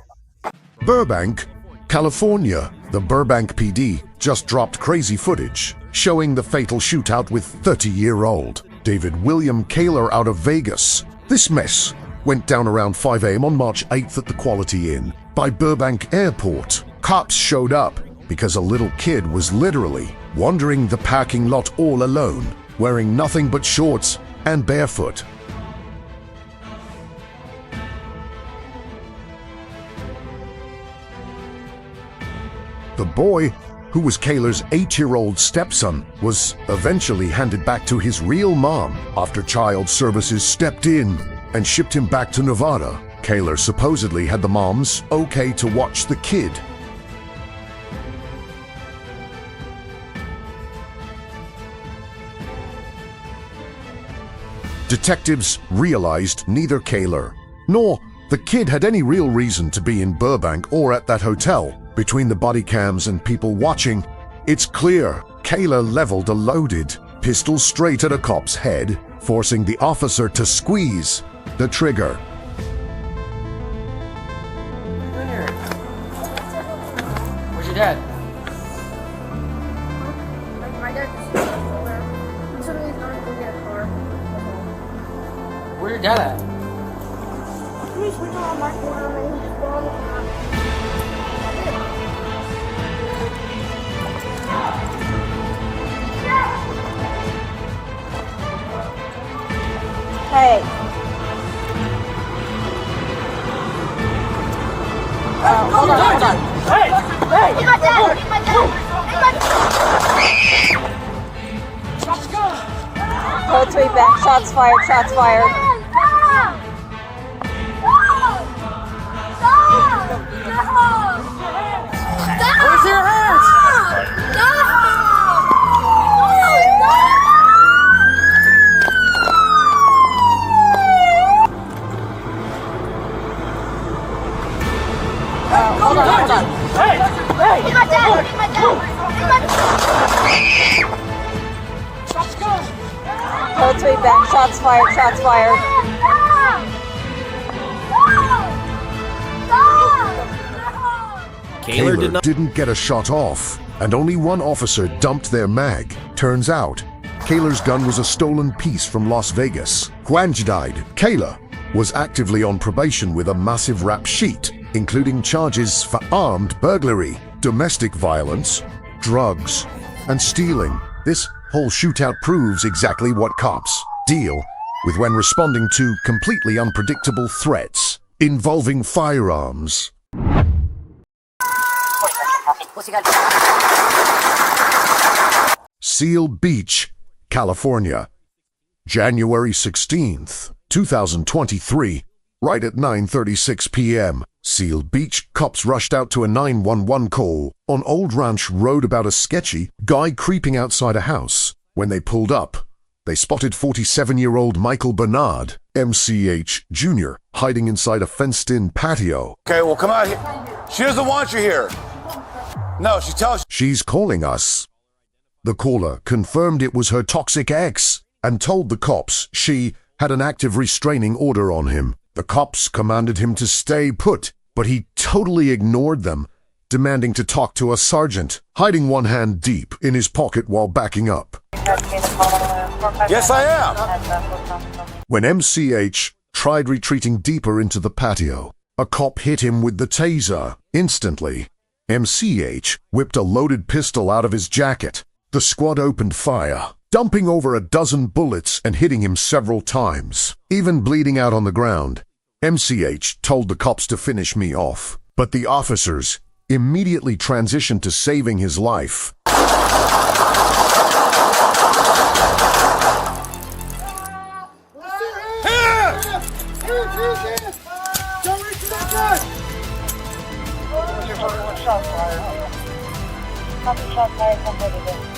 Burbank, California. The Burbank PD just dropped crazy footage showing the fatal shootout with 30-year-old David William Kaler out of Vegas. This mess went down around 5 a.m. on March 8th at the Quality Inn by Burbank Airport. Cops showed up because a little kid was literally wandering the parking lot all alone, wearing nothing but shorts and barefoot. The boy, who was Kaler's 8-year-old stepson, was eventually handed back to his real mom after child services stepped in and shipped him back to Nevada. Kaler supposedly had the mom's okay to watch the kid. Detectives realized neither Kaler nor the kid had any real reason to be in Burbank or at that hotel. Between the body cams and people watching, it's clear Kaler leveled a loaded pistol straight at a cop's head, forcing the officer to squeeze the trigger. Where's your dad? My dad just somewhere. He's going to get a car. Where's your dad at? He's switching on my corner and he just got on the car. Hey. Hold on. Hey! Hey! Get my dad! Get my dad! Code 3 back. Shots fired. Shots fired. Where's your hands? Hey! Hey! Get my dad! Get my dad! Code 3 back. Shots fired. Shots fired. Kaler didn't get a shot off, and only one officer dumped their mag. Turns out, Kaler's gun was a stolen piece from Las Vegas. Quanj died. Kaler was actively on probation with a massive rap sheet, including charges for armed burglary, domestic violence, drugs, and stealing. This whole shootout proves exactly what cops deal with when responding to completely unpredictable threats involving firearms. Seal Beach, California, January 16th, 2023, right at 9:36 p.m. Seal Beach cops rushed out to a 911 call on Old Ranch Road about a sketchy guy creeping outside a house. When they pulled up, they spotted 47-year-old Michael Bernard, MCH Jr., hiding inside a fenced-in patio. Okay, well, come out here. She doesn't want you here. No, she tells you. She's calling us. The caller confirmed it was her toxic ex and told the cops she had an active restraining order on him. The cops commanded him to stay put, but he totally ignored them, demanding to talk to a sergeant, hiding one hand deep in his pocket while backing up. Yes, I am. When MCH tried retreating deeper into the patio, a cop hit him with the taser. Instantly, MCH whipped a loaded pistol out of his jacket. The squad opened fire, dumping over a dozen bullets and hitting him several times. Even bleeding out on the ground, MCH told the cops to finish me off, but the officers immediately transitioned to saving his life.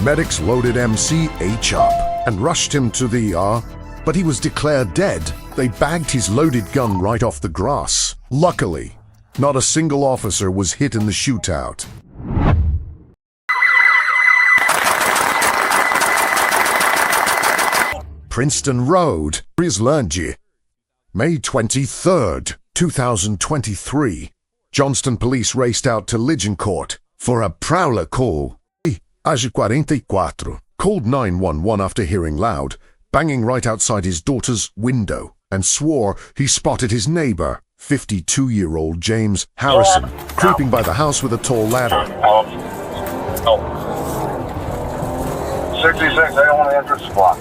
Medics loaded MCH up and rushed him to the ER, but he was declared dead. They bagged his loaded gun right off the grass. Luckily, not a single officer was hit in the shootout. Princeton Road, Brislange, May 23rd, 2023. Johnston police raced out to Ligencourt for a prowler call. Age 44 called 911 after hearing loud banging right outside his daughter's window and swore he spotted his neighbor, 52-year-old James Harrison, creeping by the house with a tall ladder. 66, I don't want to enter the block.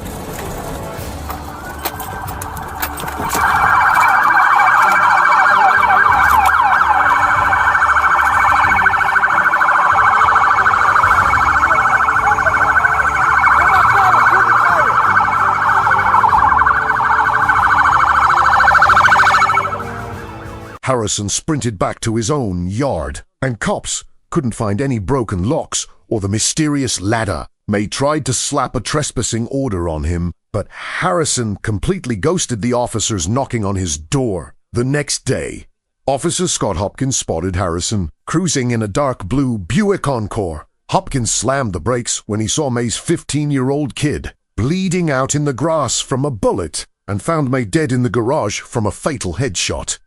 Harrison sprinted back to his own yard, and cops couldn't find any broken locks or the mysterious ladder. May tried to slap a trespassing order on him, but Harrison completely ghosted the officers knocking on his door. The next day, Officer Scott Hopkins spotted Harrison cruising in a dark blue Buick Encore. Hopkins slammed the brakes when he saw May's 15-year-old kid bleeding out in the grass from a bullet and found May dead in the garage from a fatal headshot.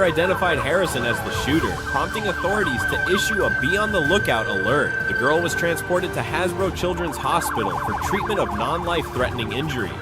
Identified Harrison as the shooter, prompting authorities to issue a be on the lookout alert. The girl was transported to Hasbro Children's Hospital for treatment of non-life-threatening injuries.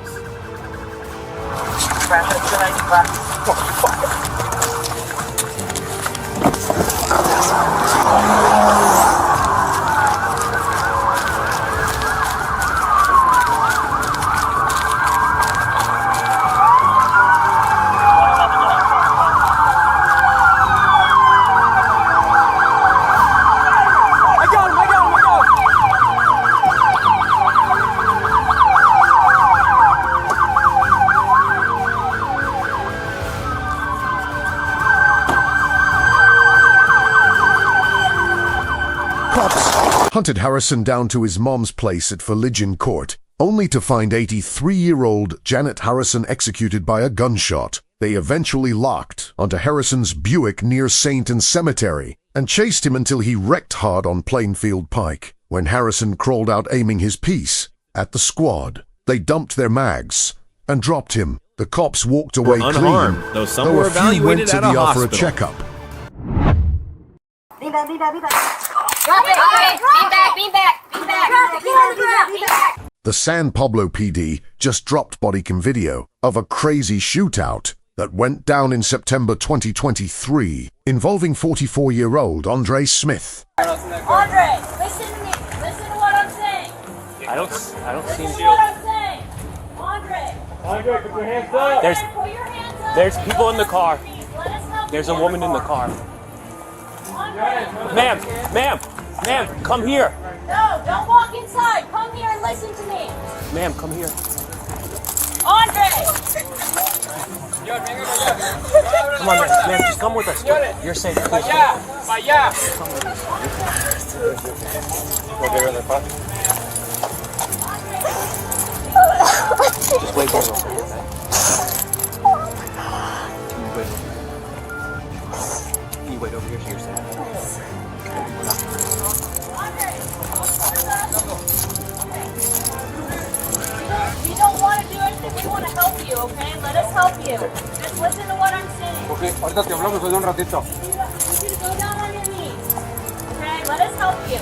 Cops hunted Harrison down to his mom's place at Verligin Court, only to find 83-year-old Janet Harrison executed by a gunshot. They eventually locked onto Harrison's Buick near St. Anne's Cemetery and chased him until he wrecked hard on Plainfield Pike. When Harrison crawled out aiming his piece at the squad, they dumped their mags and dropped him. The cops walked away unharmed, clean, though some were a few evaluated went to at the a ER for a hospital. checkup. Bean back, bean back, bean back. Drop it, bean back, bean back, bean back. Drop it, get on the ground, bean back. The San Pablo PD just dropped bodycam video of a crazy shootout that went down in September 2023 involving 44-year-old Andre Smith. Andre, listen to me. Listen to what I'm saying. I don't see Listen to what I'm saying. Andre, put your hands up. put your hands up. There's people in the car. Let us help There's a you. woman in the car. Andre. Ma'am, come here. No, don't walk inside. Come here and listen to me. Ma'am, come here. Andre. Come on, ma'am, just come with us. You're safe. Please. Just wait here real quick, okay? Can you wait over here so you're safe? We don't want to do anything. We want to help you, okay? Let us help you. Just listen to what I'm saying. Okay, ahorita te hablamos de un ratito. I need you to go down on your knees. Okay? Let us help you.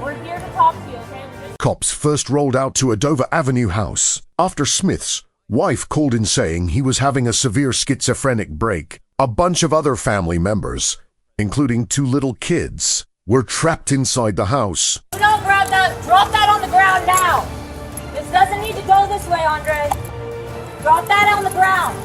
We're here to talk to you, okay? Cops first rolled out to a Dover Avenue house after Smith's wife called in saying he was having a severe schizophrenic break. A bunch of other family members, including 2 little kids, were trapped inside the house. Don't grab that. Drop that on the ground now. This doesn't need to go this way, Andre. Drop that on the ground.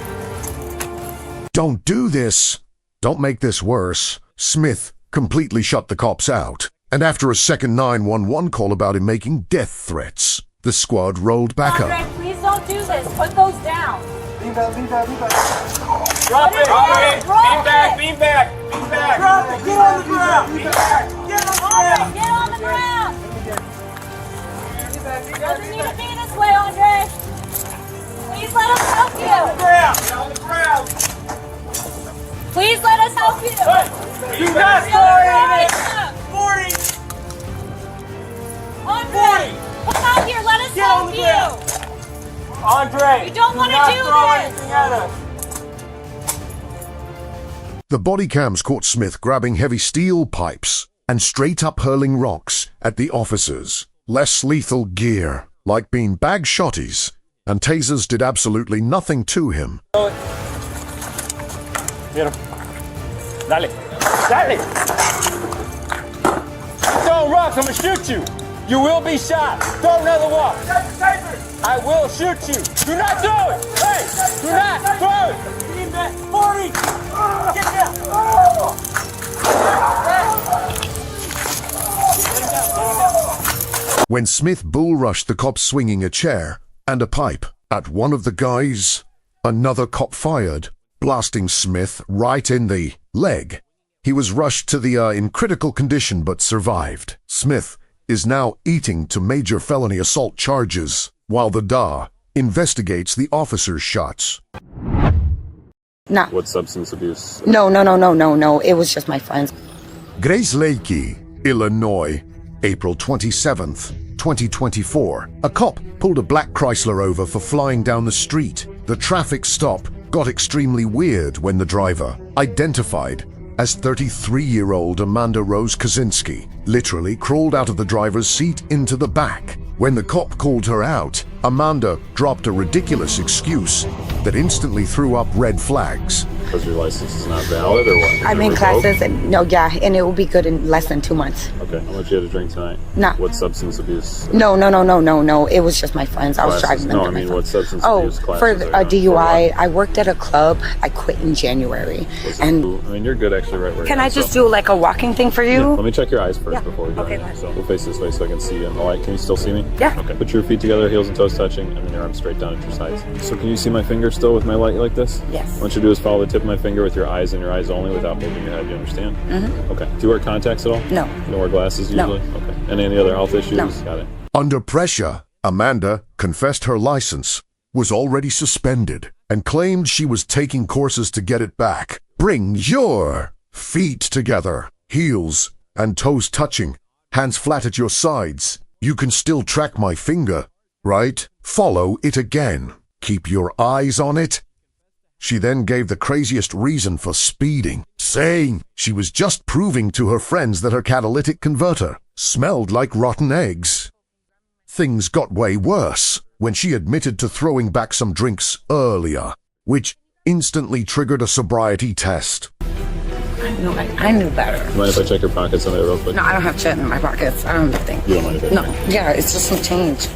Don't do this. Don't make this worse. Smith completely shut the cops out. And after a second 911 call about him making death threats, the squad rolled back Andre, up. please don't do this. Put those down. Drop it! Bean back! Drop it! Get on the ground! Get on the ground! Doesn't need to be this way, Andre. Please let us help you. Get on the ground! Please let us help you. Do not throw anything! 40! Andre, come out here. Let us help you. Andre! We don't want to do anything at us! The body cams caught Smith grabbing heavy steel pipes and straight up hurling rocks at the officers. Less lethal gear, like beanbag shotties, and tasers did absolutely nothing to him. Get him. Dale. Dale! Throw rocks, I'm gonna shoot you! You will be shot! Throw another rock! I will shoot you! Do not throw it! Hey! Do not throw it! 40! Get down! When Smith bull rushed the cops swinging a chair and a pipe at one of the guys, another cop fired, blasting Smith right in the leg. He was rushed to the in critical condition but survived. Smith is now eating to major felony assault charges, while the DA investigates the officer's shots. No. What substance abuse? No. It was just my friends. Grace Lakey, Illinois, April 27th, 2024. A cop pulled a black Chrysler over for flying down the street. The traffic stop got extremely weird when the driver, identified as 33-year-old Amanda Rose Kaczynski, literally crawled out of the driver's seat into the back. When the cop called her out, Amanda dropped a ridiculous excuse that instantly threw up red flags. Because your license is not valid or what? I'm in classes and and it will be good in less than 2 months. Okay, how much you had to drink tonight? No. What substance abuse? No. It was just my friends. I was driving them. No, I mean, what substance abuse classes? For a DUI, I worked at a club. I quit in January. And I mean, you're good actually right where can you're I just do like a walking thing for you? Yeah, let me check your eyes first before we do Okay, anything. So we'll face this way so I can see you in the light. Can you still see me? Yeah. Okay. Put your feet together, heels and toes touching, and then your arms straight down at your sides. So can you see my finger still with my light like this? Yes. What you do is follow the tip with my finger with your eyes and your eyes only without moving your head, you understand? Mm-hmm. Okay. Do you wear contacts at all? No. You don't wear glasses usually? No. Okay. And any other health issues? No. Got it. Under pressure, Amanda confessed her license was already suspended and claimed she was taking courses to get it back. Bring your feet together, heels and toes touching, hands flat at your sides. You can still track my finger, right? Follow it again. Keep your eyes on it. She then gave the craziest reason for speeding, saying she was just proving to her friends that her catalytic converter smelled like rotten eggs. Things got way worse when she admitted to throwing back some drinks earlier, which instantly triggered a sobriety test. I knew better. Mind if I check your pockets on there real quick? No, I don't have shit in my pockets. I don't think. You don't mind if I No, yeah, it's just some change.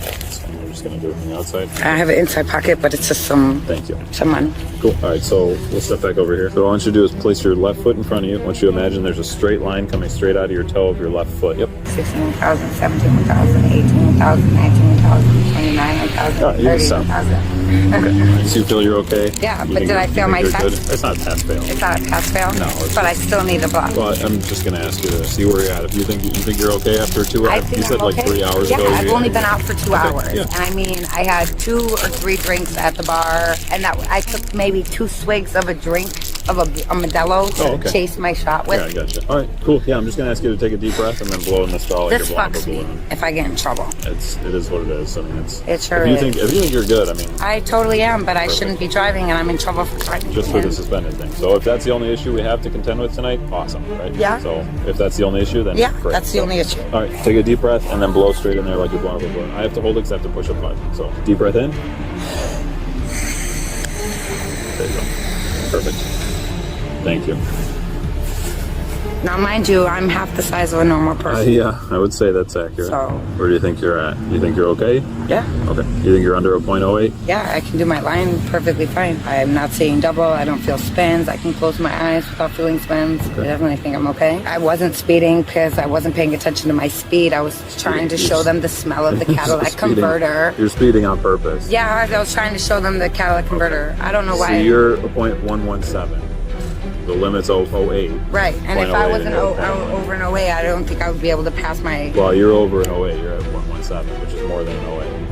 I'm just gonna do it from the outside. I have an inside pocket, but it's just some. Thank you. Some money. Cool. All right, so we'll step back over here. So what I want you to do is place your left foot in front of you. I want you to imagine there's a straight line coming straight out of your toe of your left foot. Yep. 16,000, 17,000, 18,000, 19,000, 29,000, 30,000. Okay. So you feel you're okay? Yeah, You but think did I you're- fail you my think you're test? good? It's not a pass fail. It's not a pass fail? No. But I still need a block. Well, I'm just gonna ask you to see where you're at. If you think you're okay after 2 hours, I think you said I'm like okay. 3 hours yeah, ago. I've only been out for 2 hours. Yeah. And I mean, I had 2 or 3 drinks at the bar, and that I took maybe 2 swigs of a drink of a Modelo to chase my shot with. Yeah, I gotcha. All right, cool. Yeah, I'm just gonna ask you to take a deep breath and then blow in the straw like This you're blowing up fucks a me balloon. if I get in trouble. It is what it is. I mean, It sure if you is. think you're good, I mean, I totally am, but I shouldn't be driving, and I'm in trouble for driving. just for the suspended thing. So if that's the only issue we have to contend with tonight, awesome, right? Yeah. So if that's the only issue, then Yeah, great. that's the only issue. All right, take a deep breath and then blow straight in there like you're blowing up a balloon. I have to hold it because I have to push a button. So deep breath in. There you go. Perfect. Thank you. Now, mind you, I'm half the size of a normal person. Yeah, I would say that's accurate. So- Where do you think you're at? You think you're okay? Yeah. Okay. You think you're under a .08? Yeah, I can do my line perfectly fine. I'm not seeing double. I don't feel spins. I can close my eyes without feeling spins. I definitely think I'm okay. I wasn't speeding because I wasn't paying attention to my speed. I was trying to show them the smell of the catalytic converter. You're speeding on purpose. Yeah, I was trying to show them the catalytic converter. I don't know why. So you're a .117. The limit's 0.08. Right, and if I 0.08 wasn't and you're okay. over an 08, I don't think I would be able to pass my... Well, you're over an 08. You're at 117, which is more than an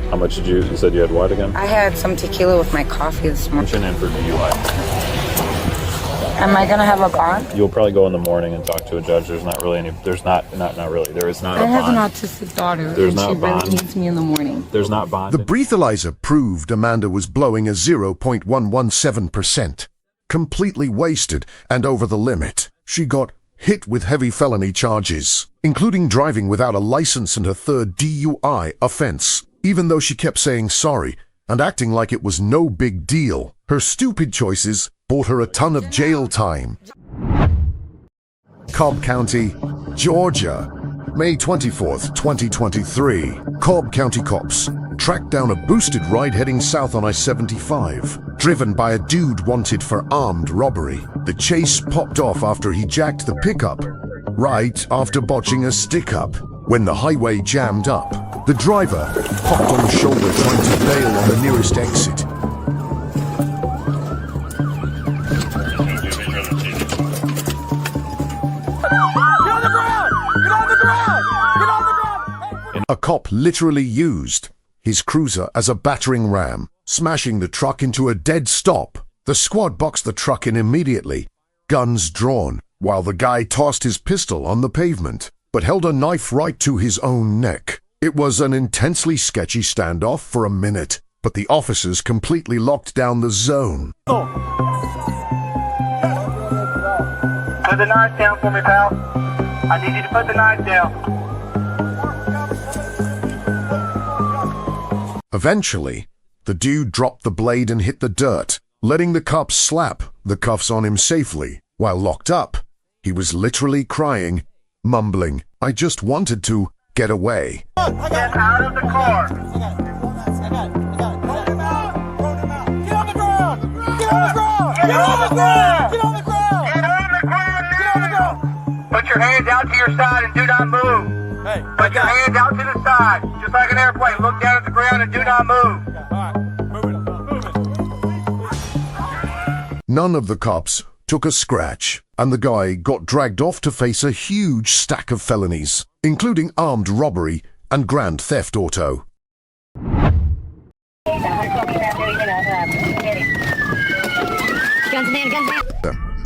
08. How much did you said you had what again? I had some tequila with my coffee this morning. Mention in for DUI. Am I gonna have a bond? You'll probably go in the morning and talk to a judge. There's not really any. There's not really. There is not I a have an bond. autistic daughter, There's and not she a really bond. needs me in the morning. There's not bond. The breathalyzer proved Amanda was blowing a 0.117%. Completely wasted and over the limit. She got hit with heavy felony charges, including driving without a license and her 3rd DUI offense. Even though she kept saying sorry and acting like it was no big deal, her stupid choices bought her a ton of jail time. Cobb County, Georgia, May 24th, 2023. Cobb County cops tracked down a boosted ride heading south on I-75, driven by a dude wanted for armed robbery. The chase popped off after he jacked the pickup, right after botching a stick-up. When the highway jammed up, the driver hopped on the shoulder trying to bail on the nearest exit. A cop literally used his cruiser as a battering ram, smashing the truck into a dead stop. The squad boxed the truck in immediately, guns drawn, while the guy tossed his pistol on the pavement, but held a knife right to his own neck. It was an intensely sketchy standoff for a minute, but the officers completely locked down the zone. Put the knife down for me, pal. I need you to put the knife down. Eventually, the dude dropped the blade and hit the dirt, letting the cops slap the cuffs on him safely. While locked up, he was literally crying, mumbling, "I just wanted to get away." Get out of the car. Get on the ground! Get on the ground! Get on the ground! Get on the ground! Get on the ground now. Put your hands out to your side and do not move. Hey, Put your hands out to the side, just like an airplane. Look down at the ground and do not move. All right, move it. None of the cops took a scratch, and the guy got dragged off to face a huge stack of felonies, including armed robbery and grand theft auto.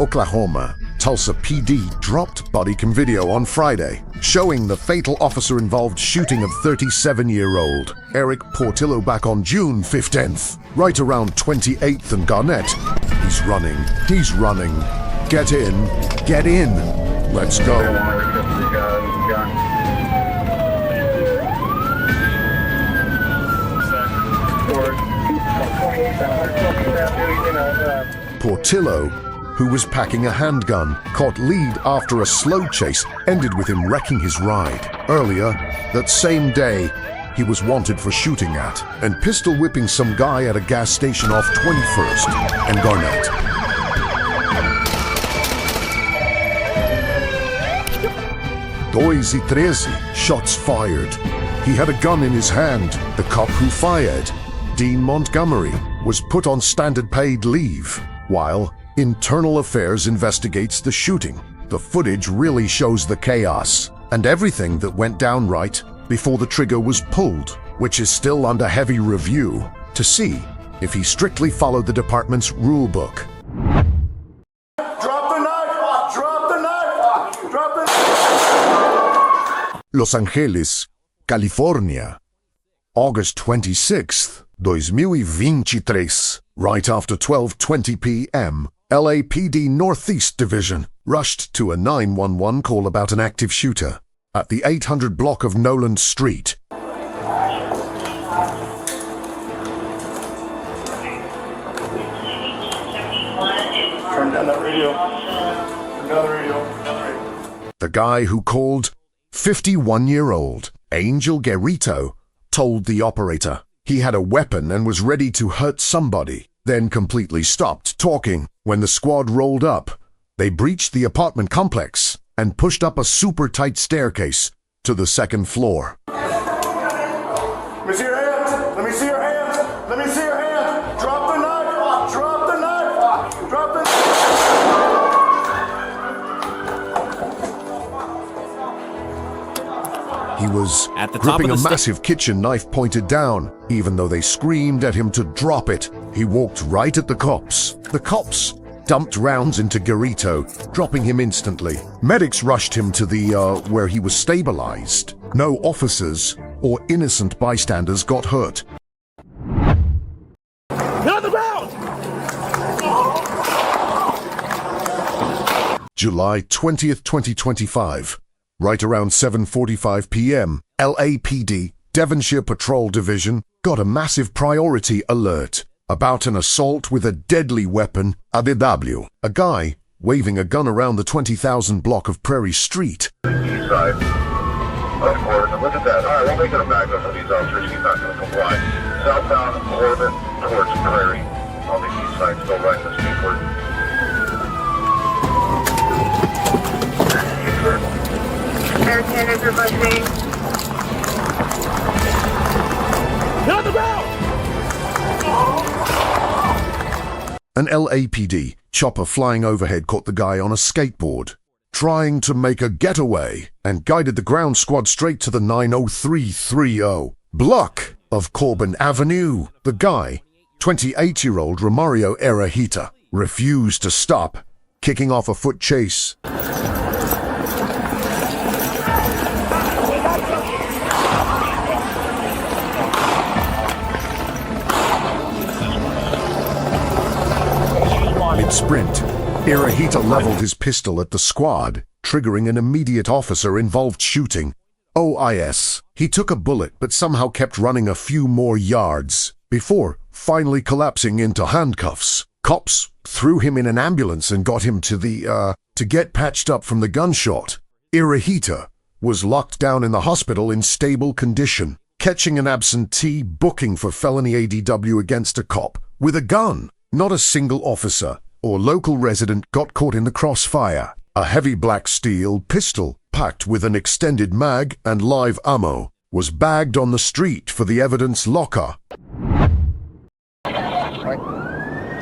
Oklahoma, Tulsa PD dropped body cam video on Friday, showing the fatal officer-involved shooting of 37-year-old Eric Portillo back on June 15th, right around 28th and Garnett. He's running. Get in. Let's go. Portillo, who was packing a handgun, caught lead after a slow chase ended with him wrecking his ride. Earlier, that same day, he was wanted for shooting at and pistol whipping some guy at a gas station off 21st and Garnett. 2-13, shots fired. He had a gun in his hand. The cop who fired, Dean Montgomery, was put on standard paid leave, while Internal Affairs investigates the shooting. The footage really shows the chaos and everything that went down right before the trigger was pulled, which is still under heavy review to see if he strictly followed the department's rule book. Los Angeles, California, August 26th, 2023, right after 12:20 p.m., LAPD Northeast Division rushed to a 911 call about an active shooter at the 800 block of Noland Street. Turn down that radio. The guy who called, 51-year-old Angel Guerrito, told the operator he had a weapon and was ready to hurt somebody, then completely stopped talking when the squad rolled up. They breached the apartment complex and pushed up a super tight staircase to the second floor. Let me see your hands. Let me see your hands. Let me see your hands. Drop the knife. Drop the knife. Drop the knife. He was at the top gripping of a the massive kitchen knife pointed down. Even though they screamed at him to drop it, he walked right at the cops. The cops dumped rounds into Guerrito, dropping him instantly. Medics rushed him to the, where he was stabilized. No officers or innocent bystanders got hurt. Get the ground! July 20th, 2025. Right around 7:45 p.m., LAPD, Devonshire Patrol Division, got a massive priority alert about an assault with a deadly weapon, ADW. A guy waving a gun around the 20,000 block of Prairie Street. East side. Of course, and look at that. All right, we'll make it a backup for these officers. He's not going to comply. Southbound orbit towards Prairie on the east side, still riding the skateboard. Get on the ground! An LAPD chopper flying overhead caught the guy on a skateboard, trying to make a getaway, and guided the ground squad straight to the 90330 block of Corbin Avenue. The guy, 28-year-old Romario Erajita, refused to stop, kicking off a foot chase. Mid-sprint, Erajita leveled his pistol at the squad, triggering an immediate officer-involved shooting. OIS. He took a bullet but somehow kept running a few more yards before finally collapsing into handcuffs. Cops threw him in an ambulance and got him to get patched up from the gunshot. Erajita was locked down in the hospital in stable condition, catching an absentee booking for felony ADW against a cop with a gun. Not a single officer or local resident got caught in the crossfire. A heavy black steel pistol, packed with an extended mag and live ammo, was bagged on the street for the evidence locker.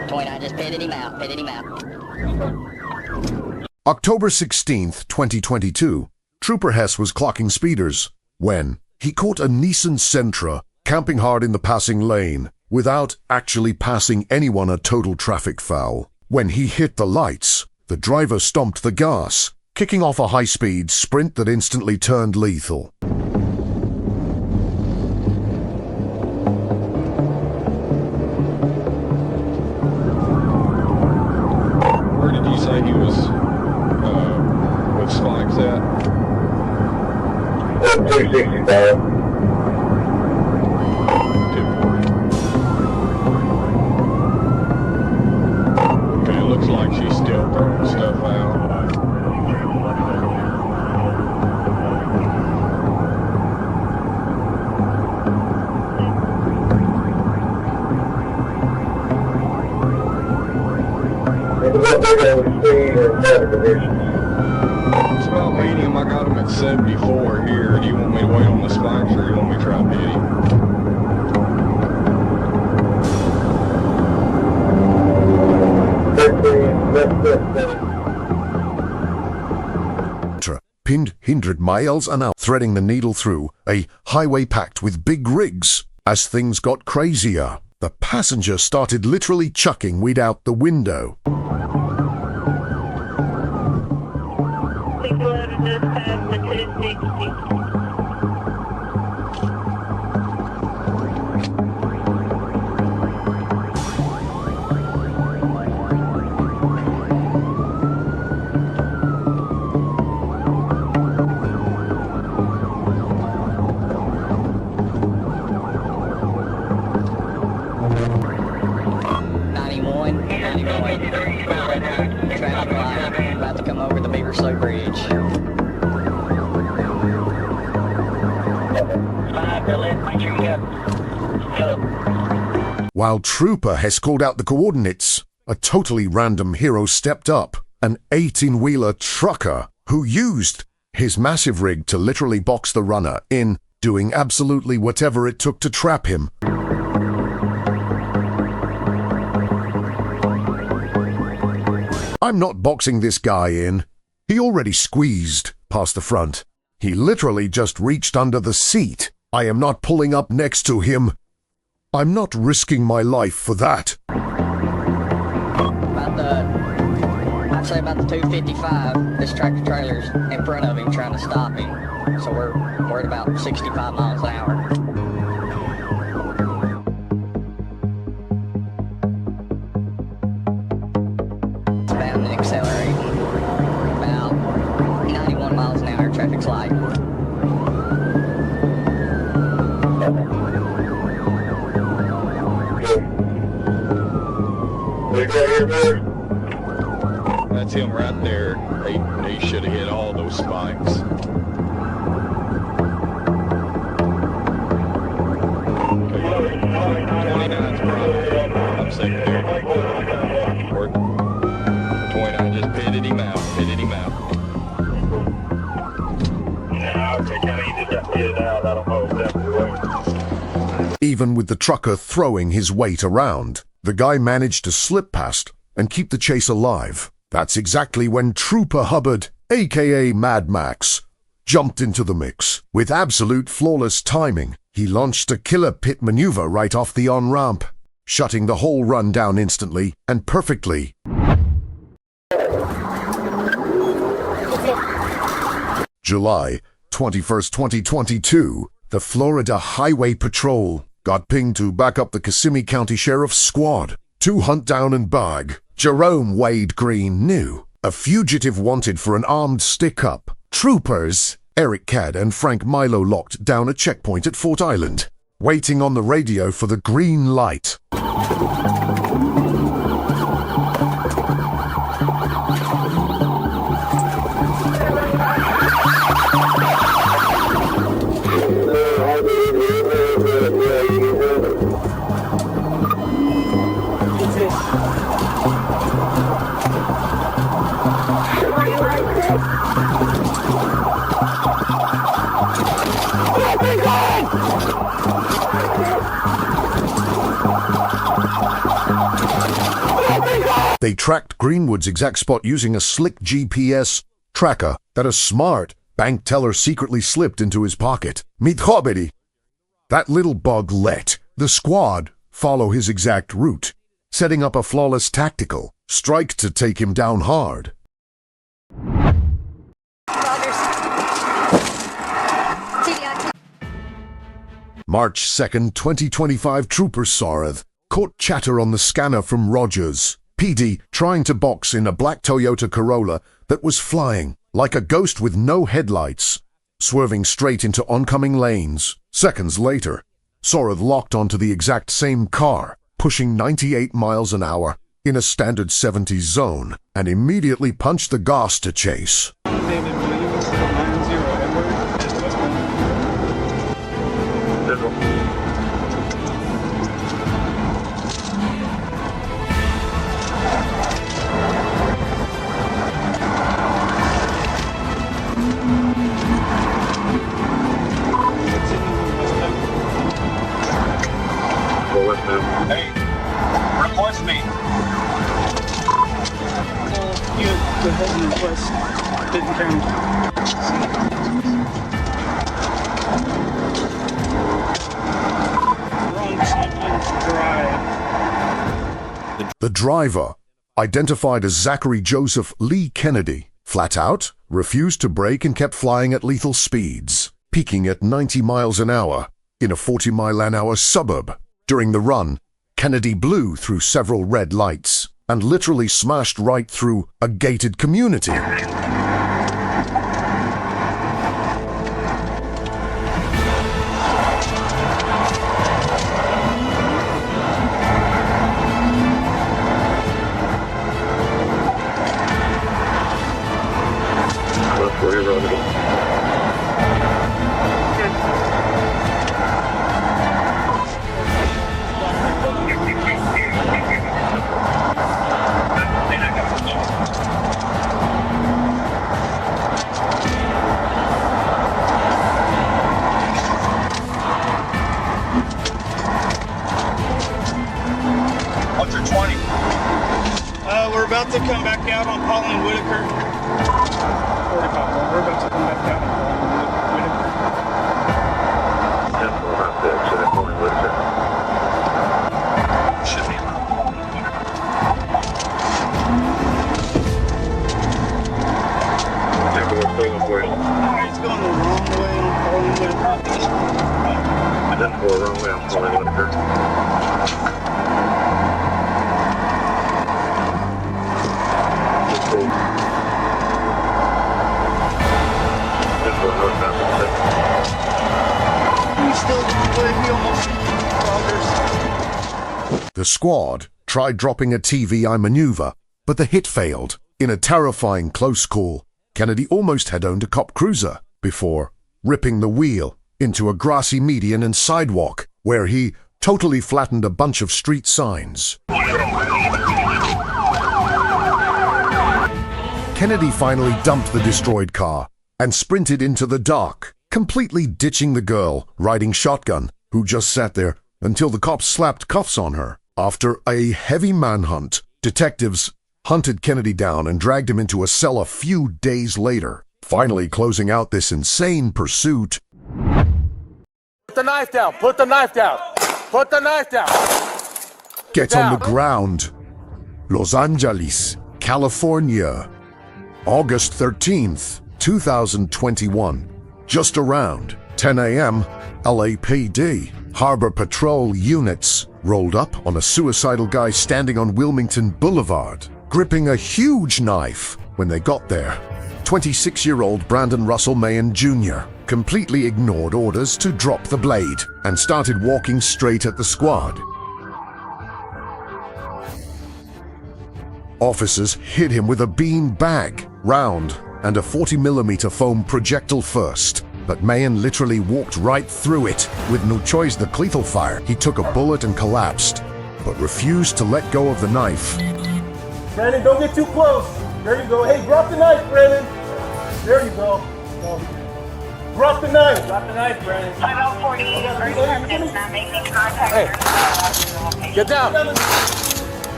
29 just pitted him out, October 16th, 2022, Trooper Hess was clocking speeders when he caught a Nissan Sentra camping hard in the passing lane without actually passing anyone a total traffic foul. When he hit the lights, the driver stomped the gas, kicking off a high-speed sprint that instantly turned lethal. Where did you say he was with spikes at? 265. Okay, it looks like she's still throwing stuff out. It's about medium. I got him at 74 here. Do you want me to wait on the spikes or do you want me to try to hit him? Pinned 100 miles an hour, threading the needle through a highway packed with big rigs. As things got crazier, the passenger started literally chucking weed out the window. About to come over the Beaver Slow Bridge. While Trooper Hess called out the coordinates, a totally random hero stepped up, an 18-wheeler trucker who used his massive rig to literally box the runner in, doing absolutely whatever it took to trap him. I'm not boxing this guy in. He already squeezed past the front. He literally just reached under the seat. I am not pulling up next to him. I'm not risking my life for that. I'd say about the 255, this tractor trailer's in front of him trying to stop him. So we're at about 65 miles an hour. Bound and accelerating. About 91 miles an hour, traffic's light. That's him right there. He should have hit all those spikes. Okay. 29's problem. I'm secondary. 29 just pitted him out. Yeah, I think I need to get it out. I don't know exactly where. Even with the trucker throwing his weight around, the guy managed to slip past and keep the chase alive. That's exactly when Trooper Hubbard, aka Mad Max, jumped into the mix. With absolute flawless timing, he launched a killer pit maneuver right off the on-ramp, shutting the whole run down instantly and perfectly. July 21st, 2022, the Florida Highway Patrol got pinged to back up the Kissimmee County Sheriff's Squad to hunt down and bag Jerome Wade Green New, a fugitive wanted for an armed stick-up. Troopers Eric Cadd and Frank Milo locked down a checkpoint at Fort Island, waiting on the radio for the green light. They tracked Greenwood's exact spot using a slick GPS tracker that a smart bank teller secretly slipped into his pocket. Mitchobedi. That little bug let the squad follow his exact route, setting up a flawless tactical strike to take him down hard. March 2nd, 2025, Trooper Sareth caught chatter on the scanner from Rogers PD trying to box in a black Toyota Corolla that was flying like a ghost with no headlights, swerving straight into oncoming lanes. Seconds later, Sareth locked onto the exact same car, pushing 98 miles an hour in a standard 70 zone, and immediately punched the gas to chase. Hey, request me. You go ahead and request Denton County. Wrong champion drive. The driver, identified as Zachary Joseph Lee Kennedy, flat out refused to brake and kept flying at lethal speeds, peaking at 90 miles an hour in a 40-mile-an-hour suburb. During the run, Kennedy blew through several red lights and literally smashed right through a gated community. What's your 20? We're about to come back out on Paul and Whitaker. 45. We're about to come back out on Paul and Whitaker. Should be He's going the wrong way on Paul and Whitaker. That's the wrong way on Paul and Whitaker. The squad tried dropping a TVI maneuver, but the hit failed. In a terrifying close call, Kennedy almost head-on a cop cruiser before ripping the wheel into a grassy median and sidewalk, where he totally flattened a bunch of street signs. Kennedy finally dumped the destroyed car and sprinted into the dark, completely ditching the girl riding shotgun, who just sat there until the cops slapped cuffs on her. After a heavy manhunt, detectives hunted Kennedy down and dragged him into a cell a few days later, finally closing out this insane pursuit. Put the knife down! Put the knife down! Put the knife down! Get on the ground. Los Angeles, California. August 13th, 2021. Just around 10 a.m., LAPD Harbor Patrol units rolled up on a suicidal guy standing on Wilmington Boulevard, gripping a huge knife. When they got there, 26-year-old Brandon Russell Mahan Jr. completely ignored orders to drop the blade and started walking straight at the squad. Officers hit him with a bean bag, round, and a 40mm foam projectile first. But Mahan literally walked right through it. With no choice but lethal fire, he took a bullet and collapsed, but refused to let go of the knife. Brandon, don't get too close. There you go. Hey, drop the knife, Brandon. There you go. Drop the knife. Drop the knife, Brandon. Are you not making contact? Hey, get down.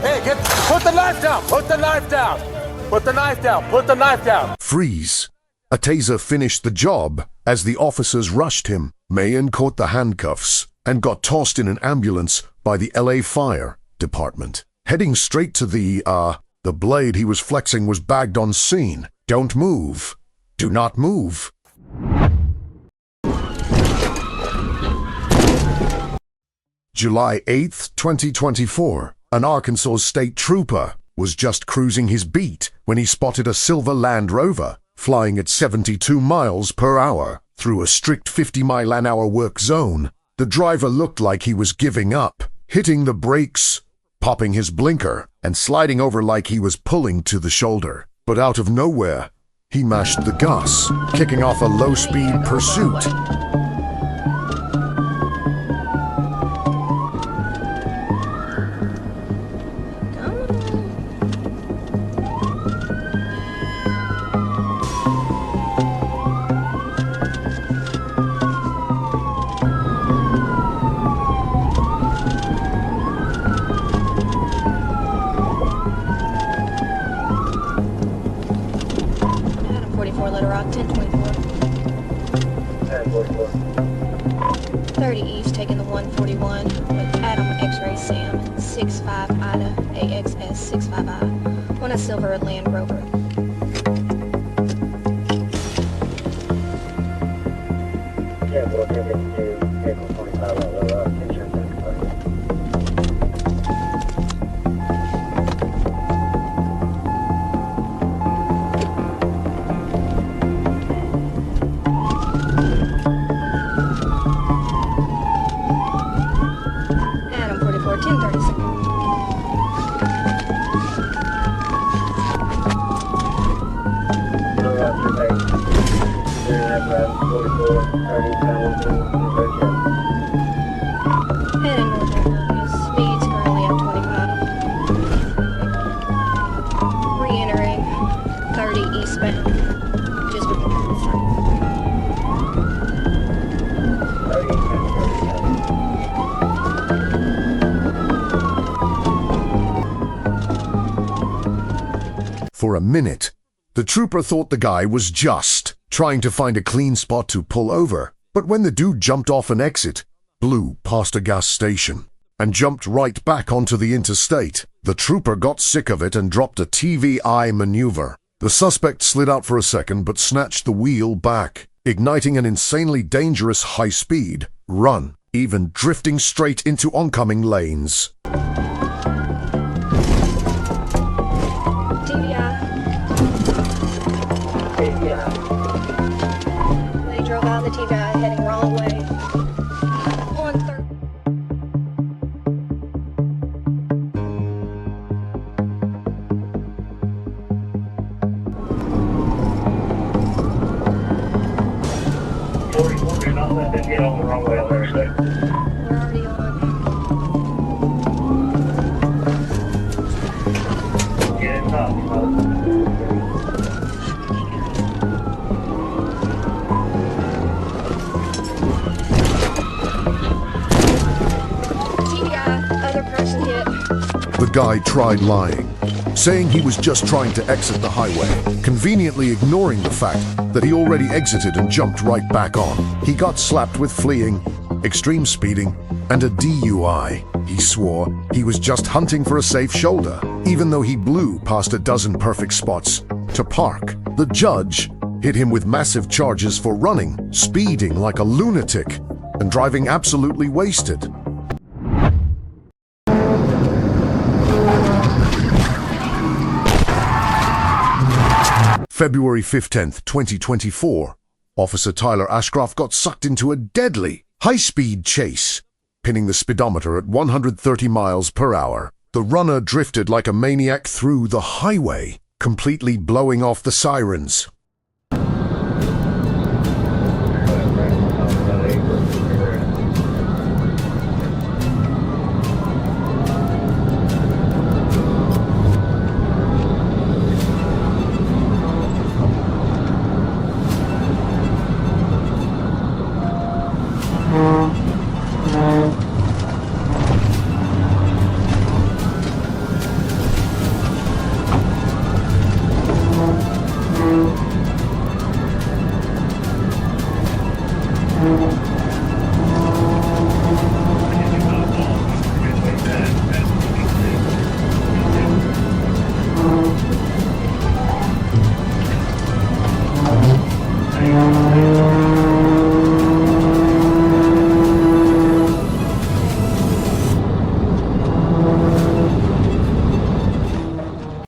Hey, put the knife down! Put the knife down! Put the knife down! Put the knife down! Freeze. A taser finished the job as the officers rushed him. Mayan caught the handcuffs and got tossed in an ambulance by the LA Fire Department. Heading straight to the blade he was flexing was bagged on scene. Don't move. Do not move. July 8th, 2024. An Arkansas state trooper was just cruising his beat when he spotted a silver Land Rover flying at 72 miles per hour through a strict 50-mile-an-hour work zone. The driver looked like he was giving up, hitting the brakes, popping his blinker, and sliding over like he was pulling to the shoulder. But out of nowhere, he mashed the gas, kicking off a low-speed pursuit. Little Rock, 1024. 30 East, taking the 141 with Adam X-Ray Sam, 65 Ida, AXS 65I. On a silver Land Rover. Adam 44, 1036. Heading north areas. Speeds currently at 20 miles. Re-entering 30 eastbound. Just before the sun. For a minute, the trooper thought the guy was just trying to find a clean spot to pull over. But when the dude jumped off an exit, blew past a gas station, and jumped right back onto the interstate, the trooper got sick of it and dropped a TVI maneuver. The suspect slid out for a second but snatched the wheel back, igniting an insanely dangerous high-speed run, even drifting straight into oncoming lanes. They drove out of the TVI heading wrong way. On 30. You're not letting them get on the wrong way on there, so. We're already on. Yeah, it's not. The guy tried lying, saying he was just trying to exit the highway, conveniently ignoring the fact that he already exited and jumped right back on. He got slapped with fleeing, extreme speeding, and a DUI. He swore he was just hunting for a safe shoulder, even though he blew past a dozen perfect spots to park. The judge hit him with massive charges for running, speeding like a lunatic, and driving absolutely wasted. February 15th, 2024, Officer Tyler Ashcroft got sucked into a deadly, high-speed chase, pinning the speedometer at 130 miles per hour. The runner drifted like a maniac through the highway, completely blowing off the sirens.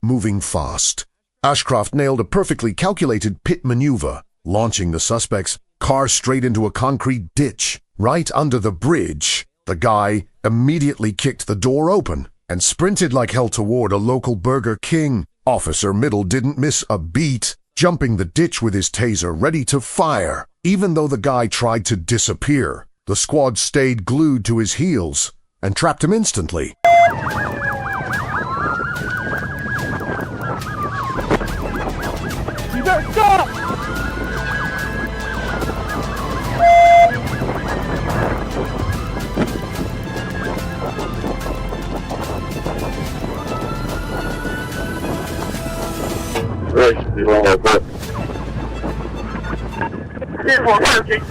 moving fast. Ashcraft nailed a perfectly calculated pit maneuver, launching the suspect's car straight into a concrete ditch. Right under the bridge, the guy immediately kicked the door open and sprinted like hell toward a local Burger King. Officer Middle didn't miss a beat, jumping the ditch with his taser ready to fire. Even though the guy tried to disappear, the squad stayed glued to his heels and trapped him instantly. You better stop! Right, you're wrong with that. Here's one, Turkey.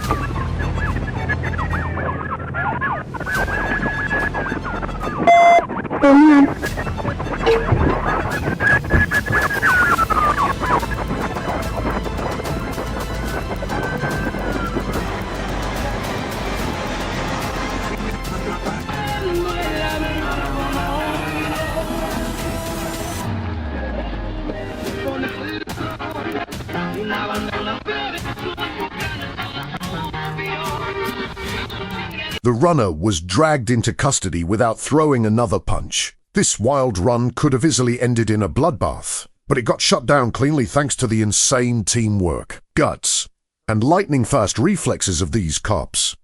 The runner was dragged into custody without throwing another punch. This wild run could have easily ended in a bloodbath, but it got shut down cleanly thanks to the insane teamwork, guts, and lightning-fast reflexes of these cops.